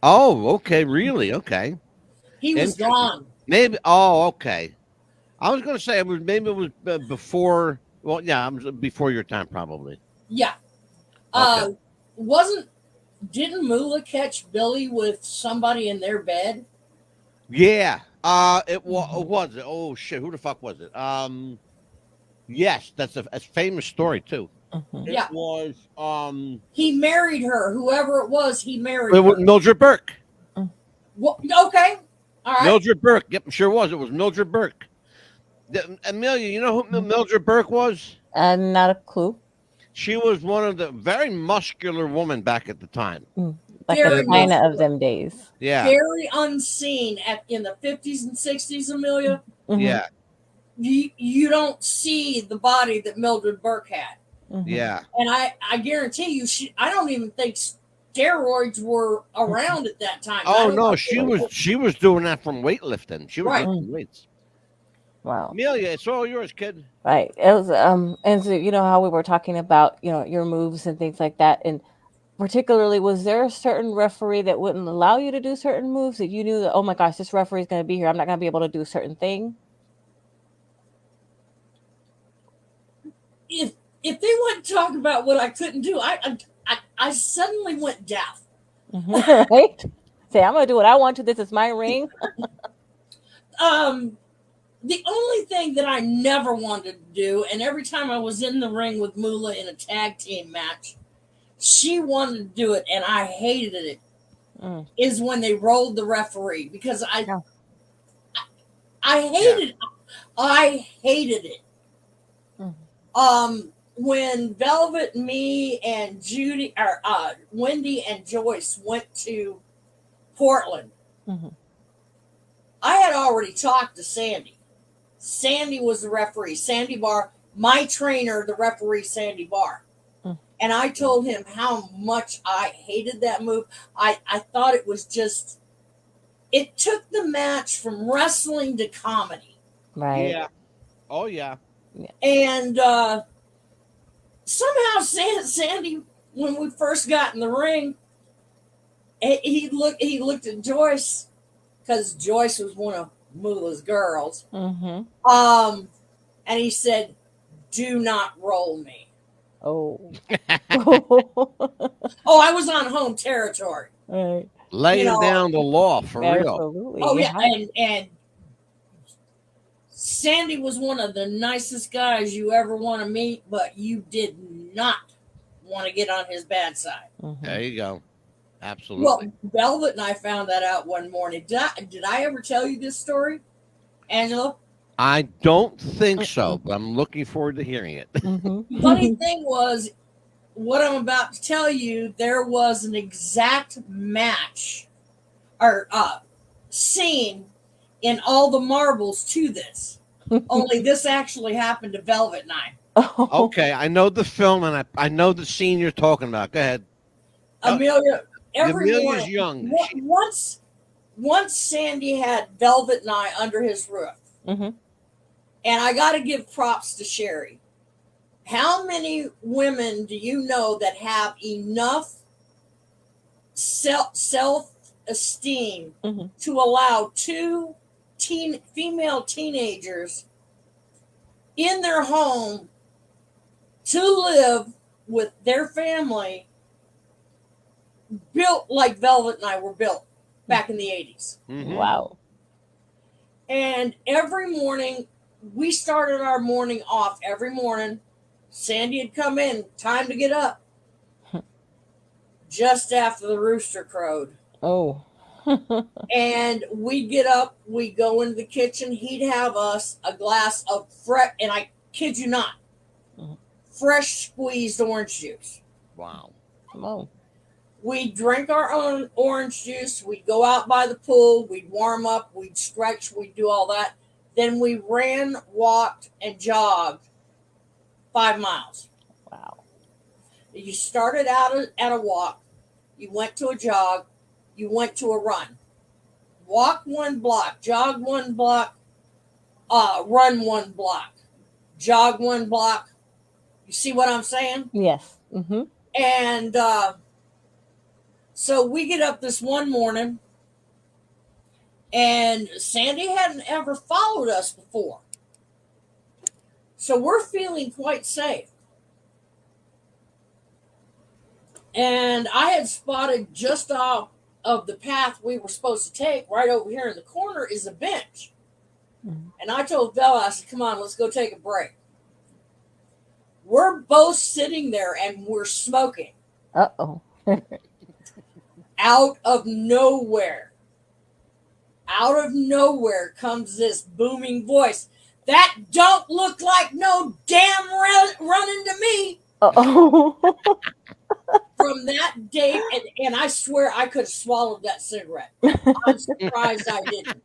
Oh, okay. Really? Okay. He was gone. Maybe. Oh, okay. I was going to say it was before. Well, yeah, it was before your time, probably. Yeah. Okay. Didn't Moolah catch Billy with somebody in their bed? Yeah. It was it. Oh shit! Who the fuck was it? Yes, that's a famous story too. Yeah. It was He married her. Whoever it was, he married it was her. Mildred Burke. Well, okay. All right. Mildred Burke. Yep, sure was. It was Mildred Burke. Amelia, you know who Mildred Burke was? Not a clue. She was one of the very muscular woman back at the time. Like Very a China of them days. Yeah. Very unseen in the 50s and 60s, Amelia. Yeah. You don't see the body that Mildred Burke had. Yeah. And I guarantee you, I don't even think steroids were around at that time. Oh no, she was doing that from weightlifting. She was Right. lifting weights. Wow. Amelia, it's all yours, kid. Right. It was and so you know how we were talking about, you know, your moves and things like that. And particularly, was there a certain referee that wouldn't allow you to do certain moves that you knew that, oh my gosh, this referee is going to be here, I'm not going to be able to do a certain thing? If they want to talk about what I couldn't do, I suddenly went deaf. Right? Say, I'm going to do what I want to. This is my ring. The only thing that I never wanted to do, and every time I was in the ring with Moolah in a tag team match, she wanted to do it, and I hated it, is when they rolled the referee, because I hated it. When Velvet, me, and Judy, or Wendy and Joyce went to Portland, I had already talked to Sandy. Sandy was the referee. Sandy Barr, my trainer, the referee, Sandy Barr. And I told him how much I hated that move. I thought it was just, it took the match from wrestling to comedy. Right. Yeah. Oh yeah. And somehow Sandy, when we first got in the ring, he looked at Joyce, because Joyce was one of Moolah's girls. And he said, "Do not roll me." Oh. Oh, I was on home territory. Right. Laying down the law for real. Absolutely. Oh yeah, and Sandy was one of the nicest guys you ever want to meet, but you did not want to get on his bad side. There you go. Absolutely. Well, Velvet and I found that out one morning. Did I ever tell you this story, Angela? I don't think so, but I'm looking forward to hearing it. Funny thing was, what I'm about to tell you, there was an exact match or scene in All the Marbles to this. Only this actually happened to Velvet and I. Okay, I know the film and I know the scene you're talking about. Go ahead. Amelia, every Amelia's morning, young. once Sandy had Velvet and I under his roof, And I got to give props to Sherry. How many women do you know that have enough self-esteem to allow two female teenagers in their home to live with their family built like Velvet and I were built back in the 80s? Wow. And every morning, we started our morning off every morning. Sandy had come in, time to get up. Just after the rooster crowed. Oh. And we'd get up, we'd go into the kitchen. He'd have us a glass of fresh, and I kid you not, fresh squeezed orange juice. Wow. Come on. We'd drink our own orange juice. We'd go out by the pool. We'd warm up. We'd stretch. We'd do all that. Then we ran, walked, and jogged 5 miles. Wow. You started out at a walk. You went to a jog. You went to a run. Walk 1 block. Jog 1 block. Run 1 block. Jog 1 block. You see what I'm saying? Yes. And so we get up this one morning, and Sandy hadn't ever followed us before. So we're feeling quite safe. And I had spotted just off of the path we were supposed to take, right over here in the corner, is a bench. And I told Bella, I said, come on, let's go take a break. We're both sitting there and we're smoking. Uh-oh. Out of nowhere comes this booming voice. That don't look like no damn running to me. Uh-oh. From that day, and I swear I could have swallowed that cigarette. I'm surprised I didn't.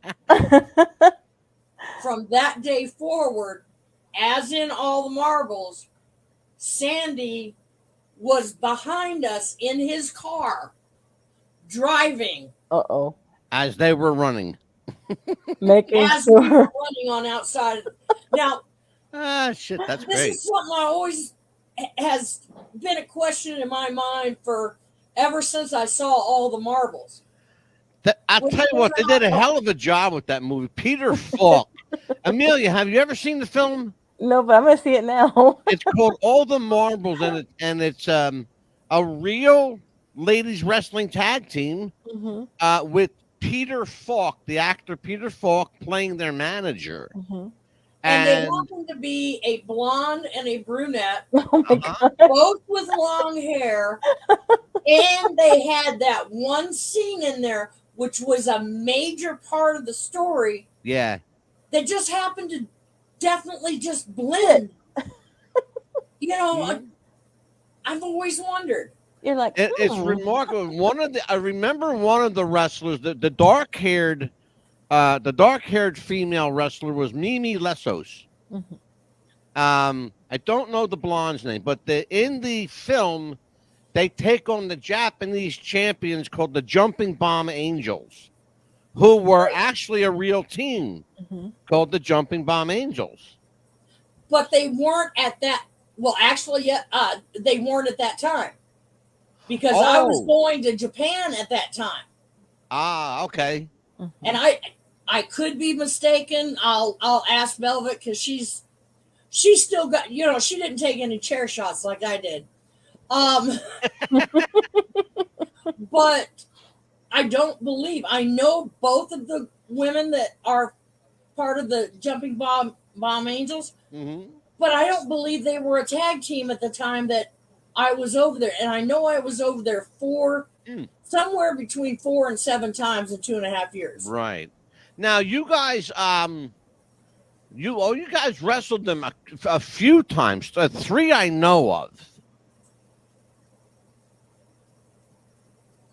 From that day forward, as in all the marbles, Sandy was behind us in his car, driving. Uh-oh. As they were running. Making as sure. we were running on outside. Now, shit, that's this great. is something I always has been a question in my mind for ever since I saw all the marbles. I'll tell you what, they did a hell of a job with that movie. Peter Falk. Amelia, have you ever seen the film? No, but I'm gonna see it now. It's called All the Marbles, and it's a real ladies wrestling tag team with Peter Falk, the actor Peter Falk, playing their manager. And they happened to be a blonde and a brunette, Oh my God. both with long hair. And they had that one scene in there, which was a major part of the story, Yeah. that just happened to definitely just blend. You know, I've always wondered. You're like, It's remarkable. I remember one of the wrestlers, the dark-haired female wrestler was Mimi Lesos. I don't know the blonde's name, but in the film, they take on the Japanese champions called the Jumping Bomb Angels, who were actually a real team called the Jumping Bomb Angels. But they weren't at that. Well, actually, they weren't at that time because I was going to Japan at that time. Ah, okay. And I could be mistaken. I'll ask Velvet because she's still got, she didn't take any chair shots like I did. But I don't believe, I know both of the women that are part of the Jumping Bomb Angels, but I don't believe they were a tag team at the time that I was over there. And I know I was over there somewhere between 4 and 7 times in 2.5 years. Right. Now, you guys, you guys wrestled them a few times. 3 I know of.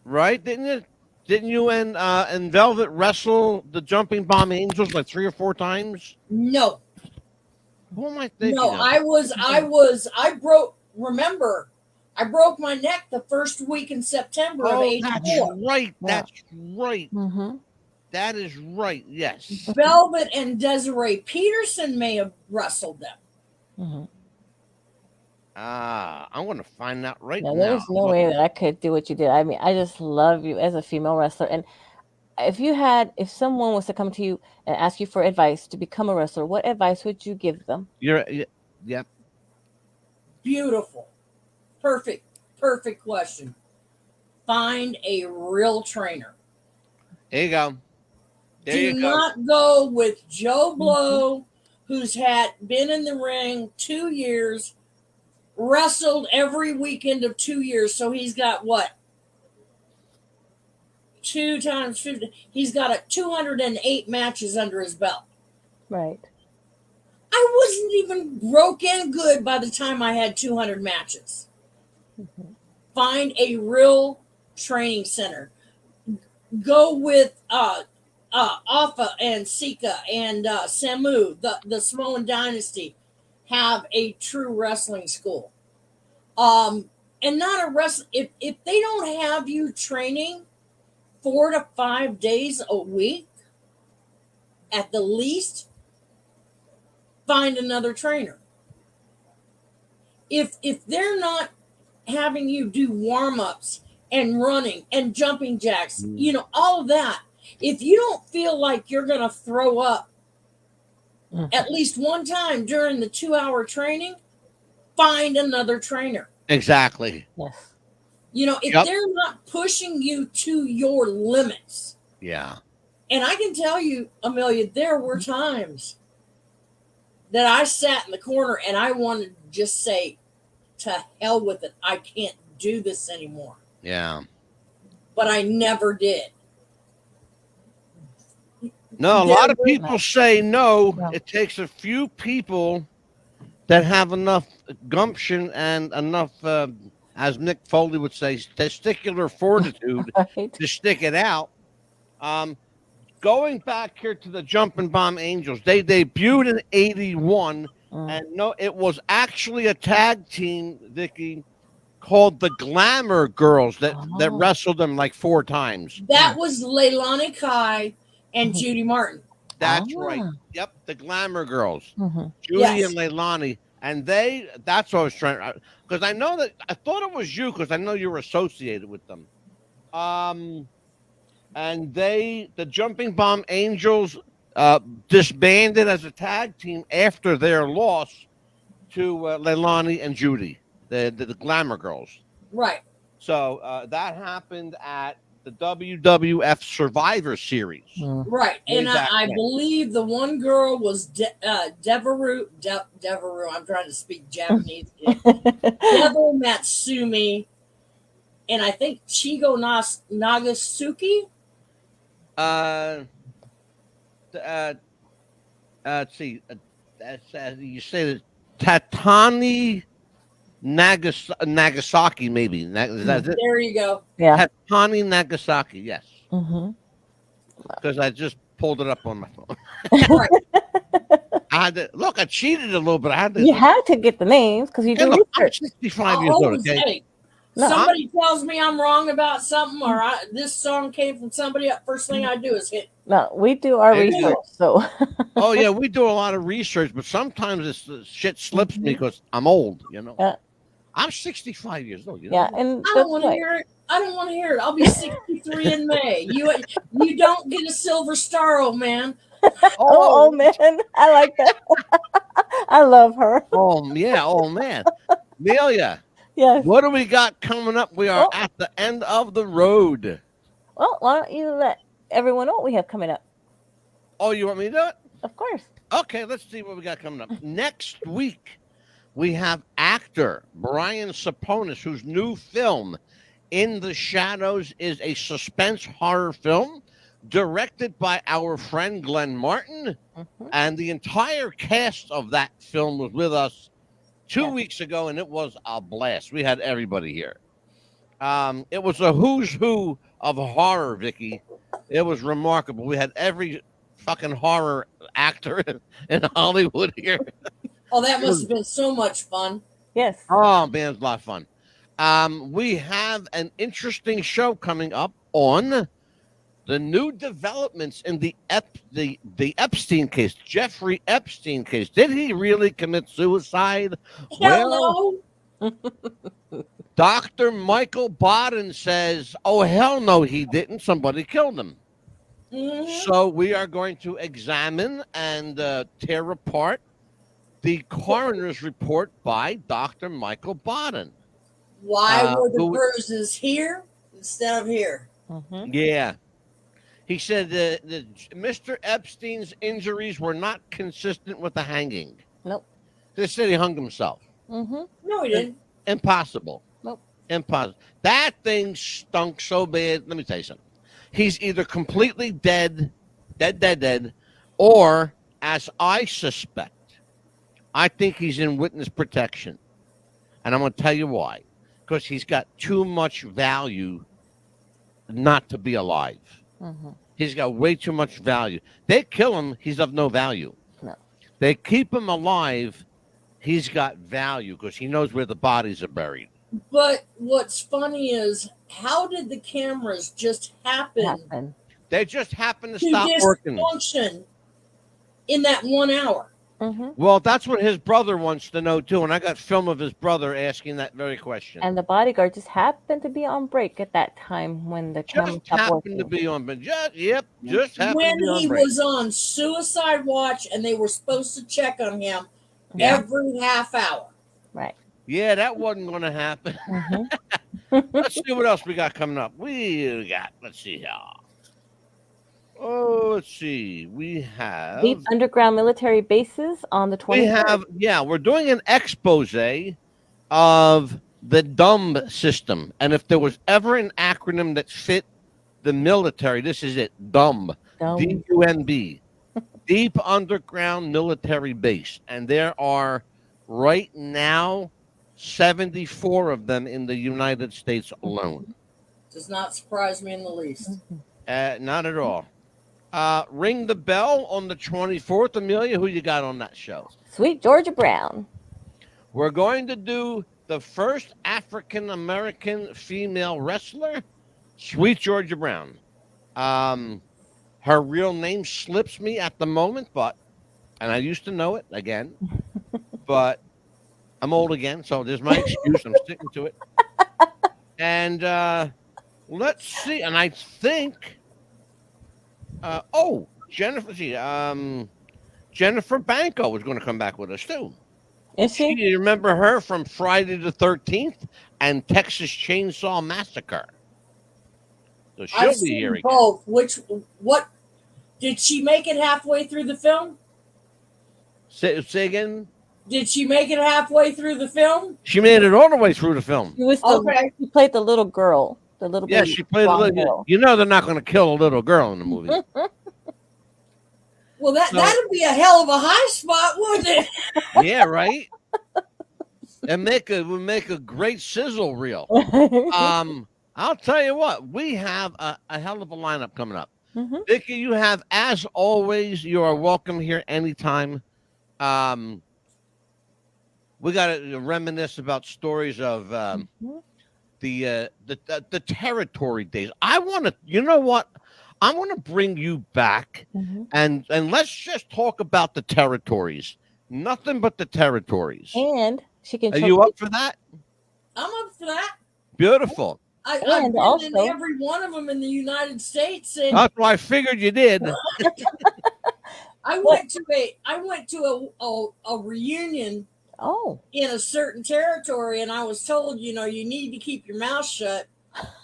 Right? Didn't you and Velvet wrestle the Jumping Bomb Angels like 3 or 4 times? No. Who am I thinking? No, of? I broke my neck the first week in September of '84. That's right. That's right. That is right. Yes. Velvet and Desiree Peterson may have wrestled them. Mm-hmm. I'm going to find out right No, now. there's no way that I could do what you did. I mean, I just love you as a female wrestler. And if someone was to come to you and ask you for advice to become a wrestler, what advice would you give them? Yep. Beautiful. Perfect question. Find a real trainer. There you go. Do not go with Joe Blow, who's been in the ring 2 years, wrestled every weekend of 2 years. So he's got what? 2 times 50. He's got 208 matches under his belt. Right. I wasn't even broken good by the time I had 200 matches. Mm-hmm. Find a training center. Go with Alpha and Sika and Samu, the Samoan Dynasty, have a true wrestling school. And not a wrestling. If they don't have you training 4 to 5 days a week, at the least, find another trainer. If they're not having you do warm-ups and running and jumping jacks, all of that, if you don't feel like you're going to throw up at least one time during the 2-hour training, find another trainer. Exactly. Yes. If they're not pushing you to your limits. Yeah. And I can tell you, Amelia, there were times that I sat in the corner and I wanted to just say, to hell with it. I can't do this anymore. Yeah. But I never did. No, a lot of people say no. It takes a few people that have enough gumption and enough, as Nick Foley would say, testicular fortitude to stick it out. Going back here to the Jumping Bomb Angels, they debuted in '81, and no, it was actually a tag team, Vicky, called the Glamour Girls that wrestled them like 4 times. That was Leilani Kai and Judy Martin. That's right. Yep, the Glamour Girls. Judy and Leilani. And that's what I was trying, because I know that, I thought it was you, because I know you were associated with them. And the Jumping Bomb Angels disbanded as a tag team after their loss to Leilani and Judy, the Glamour Girls. Right. So that happened at the WWF Survivor Series. Right. And I believe the one girl was Devaru. I'm trying to speak Japanese. Devo Matsumi. And I think Chigo Nagasuki. Let's see. You say that Tatani Nagasaki, maybe. There you go. Yeah. Tatani Nagasaki, yes. Because I just pulled it up on my phone. I had to look. I cheated a little bit. You had to get the names because you do research. I'm 65 years old. Okay. Somebody tells me I'm wrong about something, or this song came from somebody else. First thing I do is hit. No, we do our research. So. Oh yeah, we do a lot of research, but sometimes this shit slips me because I'm old. I'm 65 years old. Yeah, and I don't want to hear it. I don't want to hear it. I'll be 63 in May. You don't get a silver star, old man. Oh man, I like that. I love her. Oh yeah, oh man, Amelia. Yes. What do we got coming up? We are at the end of the road. Well, why don't you let everyone know what we have coming up? Oh, you want me to do it? Of course. Okay, let's see what we got coming up. Next week, we have actor Brian Saponis, whose new film, In the Shadows, is a suspense horror film directed by our friend Glenn Martin. And the entire cast of that film was with us 2 weeks ago, and it was a blast. We had everybody here. It was a who's who of horror, Vicky. It was remarkable. We had every fucking horror actor in Hollywood here. Oh, that must have been so much fun. Yes. Oh, man, it's a lot of fun. We have an interesting show coming up on the the new developments in the Epstein case, Jeffrey Epstein case. Did he really commit suicide? Hell no. Dr. Michael Baden says, oh, hell no, he didn't. Somebody killed him. So we are going to examine and tear apart the coroner's report by Dr. Michael Baden. Why were the bruises here instead of here? Yeah. He said that Mr. Epstein's injuries were not consistent with the hanging. Nope. They said he hung himself. No, he didn't. Impossible. Nope. Impossible. That thing stunk so bad. Let me tell you something. He's either completely dead, or, as I suspect, I think he's in witness protection. And I'm going to tell you why. Because he's got too much value not to be alive. He's got way too much value. They kill him, he's of no value. No. They keep him alive, he's got value because he knows where the bodies are buried. But what's funny is, how did the cameras just happen? They just happened to to stop working. dysfunction in that 1 hour? Well, that's what his brother wants to know, too. And I got film of his brother asking that very question. And the bodyguard just happened to be on break at that time when the camera Just stopped happened working. to be on, but just happened When to be on he break. was on suicide watch and they were supposed to check on him Yeah. every half hour. Right. Yeah, that wasn't going to happen. Let's see what else we got coming up. Let's see here. Oh, let's see. We have Deep underground military bases on the 23rd. we're doing an expose of the DUMB system. And if there was ever an acronym that fit the military, this is it. DUMB. D-U-M-B. Deep Underground Military Base. And there are right now 74 of them in the United States alone. Does not surprise me in the least. Not at all. Ring the bell on the 24th. Amelia, who you got on that show? Sweet Georgia Brown. We're going to do the first African-American female wrestler, Sweet Georgia Brown. Her real name slips me at the moment, and I used to know it again, but I'm old again, so there's my excuse. I'm sticking to it. And let's see. And I think, Jennifer Banco is going to come back with us too. Is she? You remember her from Friday the 13th and Texas Chainsaw Massacre? So she'll I've be here seen again. both. What did she make it halfway through the film? Say again. Did she make it halfway through the film? She made it all the way through the film. She was she played the little girl. The little Yeah, baby she played a little girl. You know they're not going to kill a little girl in the movie. Well, that'd be a hell of a high spot, wouldn't it? Yeah, right. And would make a great sizzle reel. I'll tell you what, we have a hell of a lineup coming up. Vicky, you have, as always, you are welcome here anytime. We got to reminisce about stories of the territory days. I want to, you know what? I want to bring you back and let's just talk about the territories. Nothing but the territories. And she can. Are you up for that? I'm up for that. Beautiful. I've And been also- in every one of them in the United States, and That's why I figured you did. I went to a reunion in a certain territory, and I was told, you need to keep your mouth shut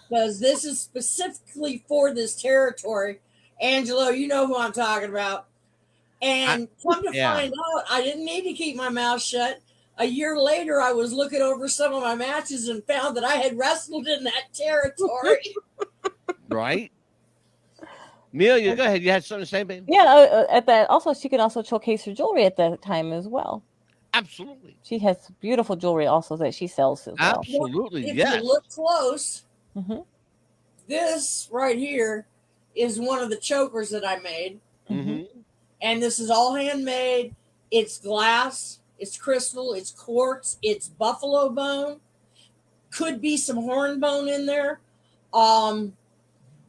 because this is specifically for this territory. Angelo, you know who I'm talking about. And come to find out, I didn't need to keep my mouth shut. A year later, I was looking over some of my matches and found that I had wrestled in that territory. Right? Amelia, go ahead. You had something to say, baby? Yeah, at that also she can also showcase her jewelry at that time as well. Absolutely. She has beautiful jewelry also that she sells as well. Absolutely, If yes. you look close, Mm-hmm. this right here is one of the chokers that I made. Mm-hmm. And this is all handmade. It's glass, it's crystal, it's quartz, it's buffalo bone. Could be some horn bone in there.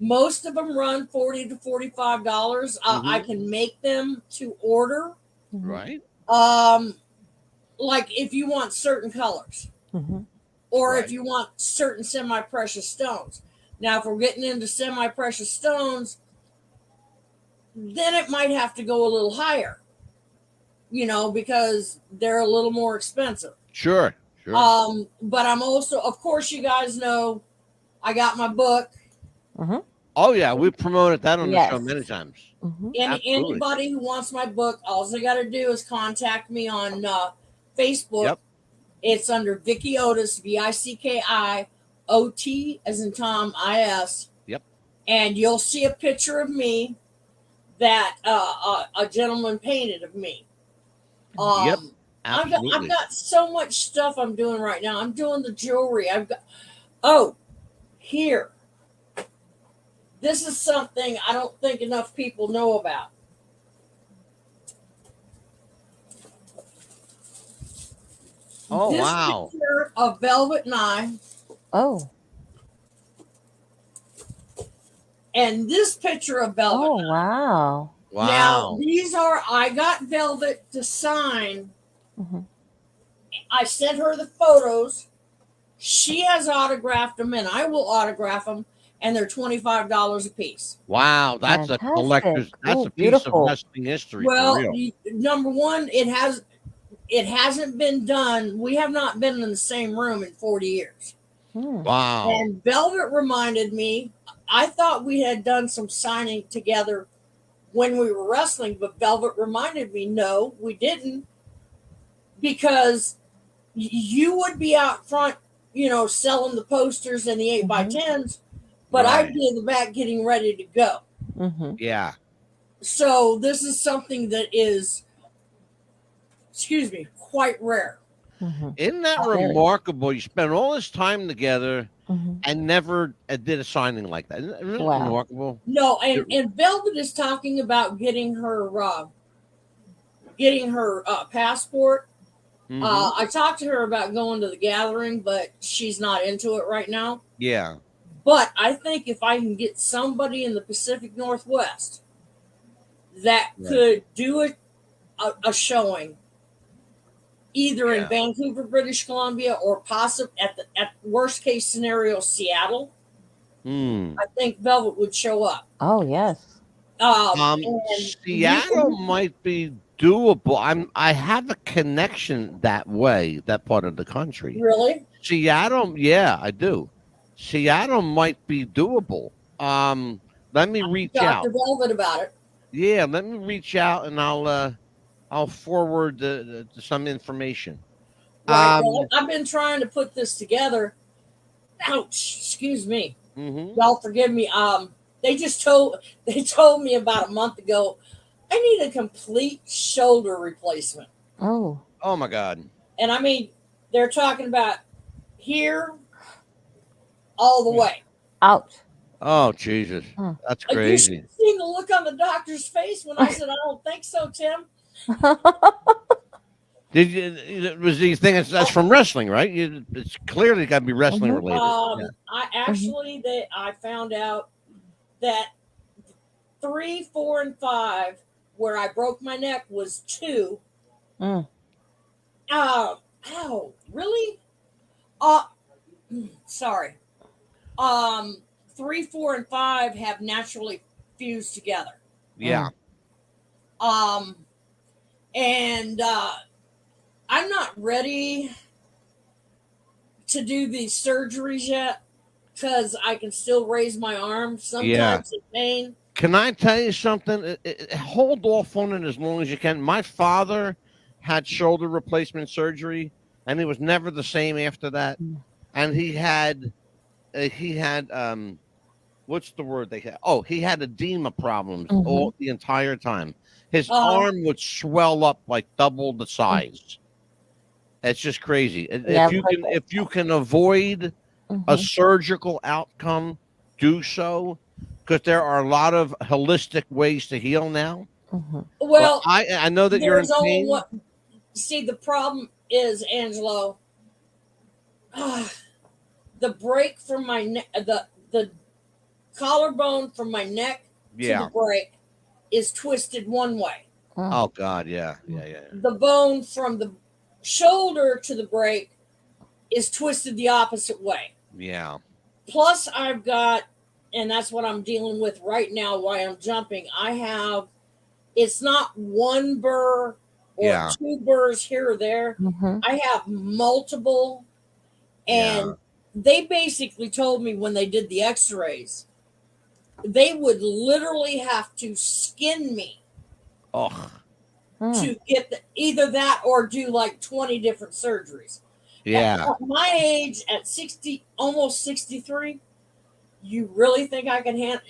Most of them run $40 to $45. I can make them to order. Right. Like if you want certain colors, or if you want certain semi-precious stones. Now, if we're getting into semi-precious stones, then it might have to go a little higher, because they're a little more expensive. Sure. But I'm also, of course, you guys know, I got my book. Oh yeah, we promoted that on the show many times. Anybody who wants my book, all they got to do is contact me on Facebook. Yep. It's under Vicki Otis, VICKIOT as in Tom, IS. Yep. And you'll see a picture of me that a gentleman painted of me. Yep. Absolutely. I've got so much stuff I'm doing right now. I'm doing the jewelry. I've got. Here. This is something I don't think enough people know about. Oh, this wow. Picture of Velvet and I. Oh. And this picture of Velvet. Oh, wow. Wow. Now, I got Velvet to sign. I sent her the photos. She has autographed them, and I will autograph them, and they're $25 a piece. Wow, that's Fantastic. a collector's. That's a piece of wrestling history. Well, for real. number one, it hasn't been done. We have not been in the same room in 40 years. Wow. And Velvet reminded me, I thought we had done some signing together when we were wrestling, but Velvet reminded me, no, we didn't, because you would be out front, selling the posters and the 8x10s, but I'd be in the back getting ready to go. Yeah. So this is something that is, quite rare. Isn't that remarkable? You spent all this time together and never did a signing like that. Isn't that remarkable? No, and Velvet is talking about getting her passport. I talked to her about going to the gathering, but she's not into it right now. Yeah. But I think if I can get somebody in the Pacific Northwest that could do a showing, either in Vancouver, British Columbia, or possibly at worst case scenario, Seattle, I think Velvet would show up. Oh, yes. Seattle might be doable. I have a connection that way, that part of the country. Really? Seattle, yeah, I do. Seattle might be doable. Let me reach out. Talk to Velvet about it. Yeah, let me reach out and I'll forward some information. Right. Well, I've been trying to put this together. Ouch! Excuse me. Y'all forgive me. They told me about a month ago, I need a complete shoulder replacement. Oh my God! And I mean, they're talking about here all the way. Ouch! Oh Jesus, that's crazy. You should have seen the look on the doctor's face when I said, "I don't think so, Tim." Was he thinking that's from wrestling, right? It's clearly got to be wrestling related. I found out that 3, 4, and 5, where I broke my neck, was 2. Ow! Really? Sorry. 3, 4, and 5 have naturally fused together. Yeah. And I'm not ready to do these surgeries yet because I can still raise my arm. Sometimes in pain. Can I tell you something? Hold off on it as long as you can. My father had shoulder replacement surgery, and he was never the same after that. And he had what's the word they had? Oh, he had edema problems all the entire time. His arm would swell up like double the size. It's just crazy. If you can avoid a surgical outcome, do so, because there are a lot of holistic ways to heal now. Well, I know that you're in pain. See, the problem is, Angelo, the break from my neck, the collarbone from my neck to the break is twisted one way. Oh God, yeah. The bone from the shoulder to the break is twisted the opposite way. Yeah. Plus, I've got, and that's what I'm dealing with right now while I'm jumping. It's not one burr or two burrs here or there. I have multiple. And they basically told me when they did the x-rays, they would literally have to skin me to get either that or do like 20 different surgeries. Yeah. At my age, at 60, almost 63, you really think I can handle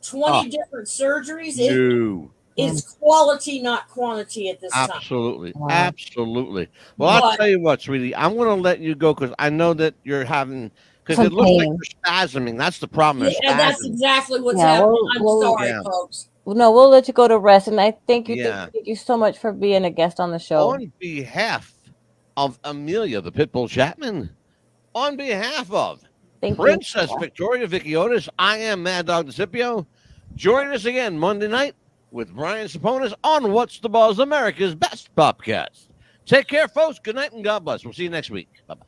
20 different surgeries? No. It's quality, not quantity at this time. Absolutely. Absolutely. Well, I'll tell you what, sweetie. I'm going to let you go because I know that you're having, because it looks like you're spasming. That's the problem. Yeah, that's exactly what's happening. I'm sorry, folks. No, we'll let you go to rest. And I thank you. Thank you so much for being a guest on the show. On behalf of Amelia, the Pitbull Chapman, on behalf of Princess Victoria Vicky Otis, I am Mad Dog DeCipio. Join us again Monday night with Brian Saponis on What's the Buzz, America's Best Popcast. Take care, folks. Good night and God bless. We'll see you next week. Bye-bye.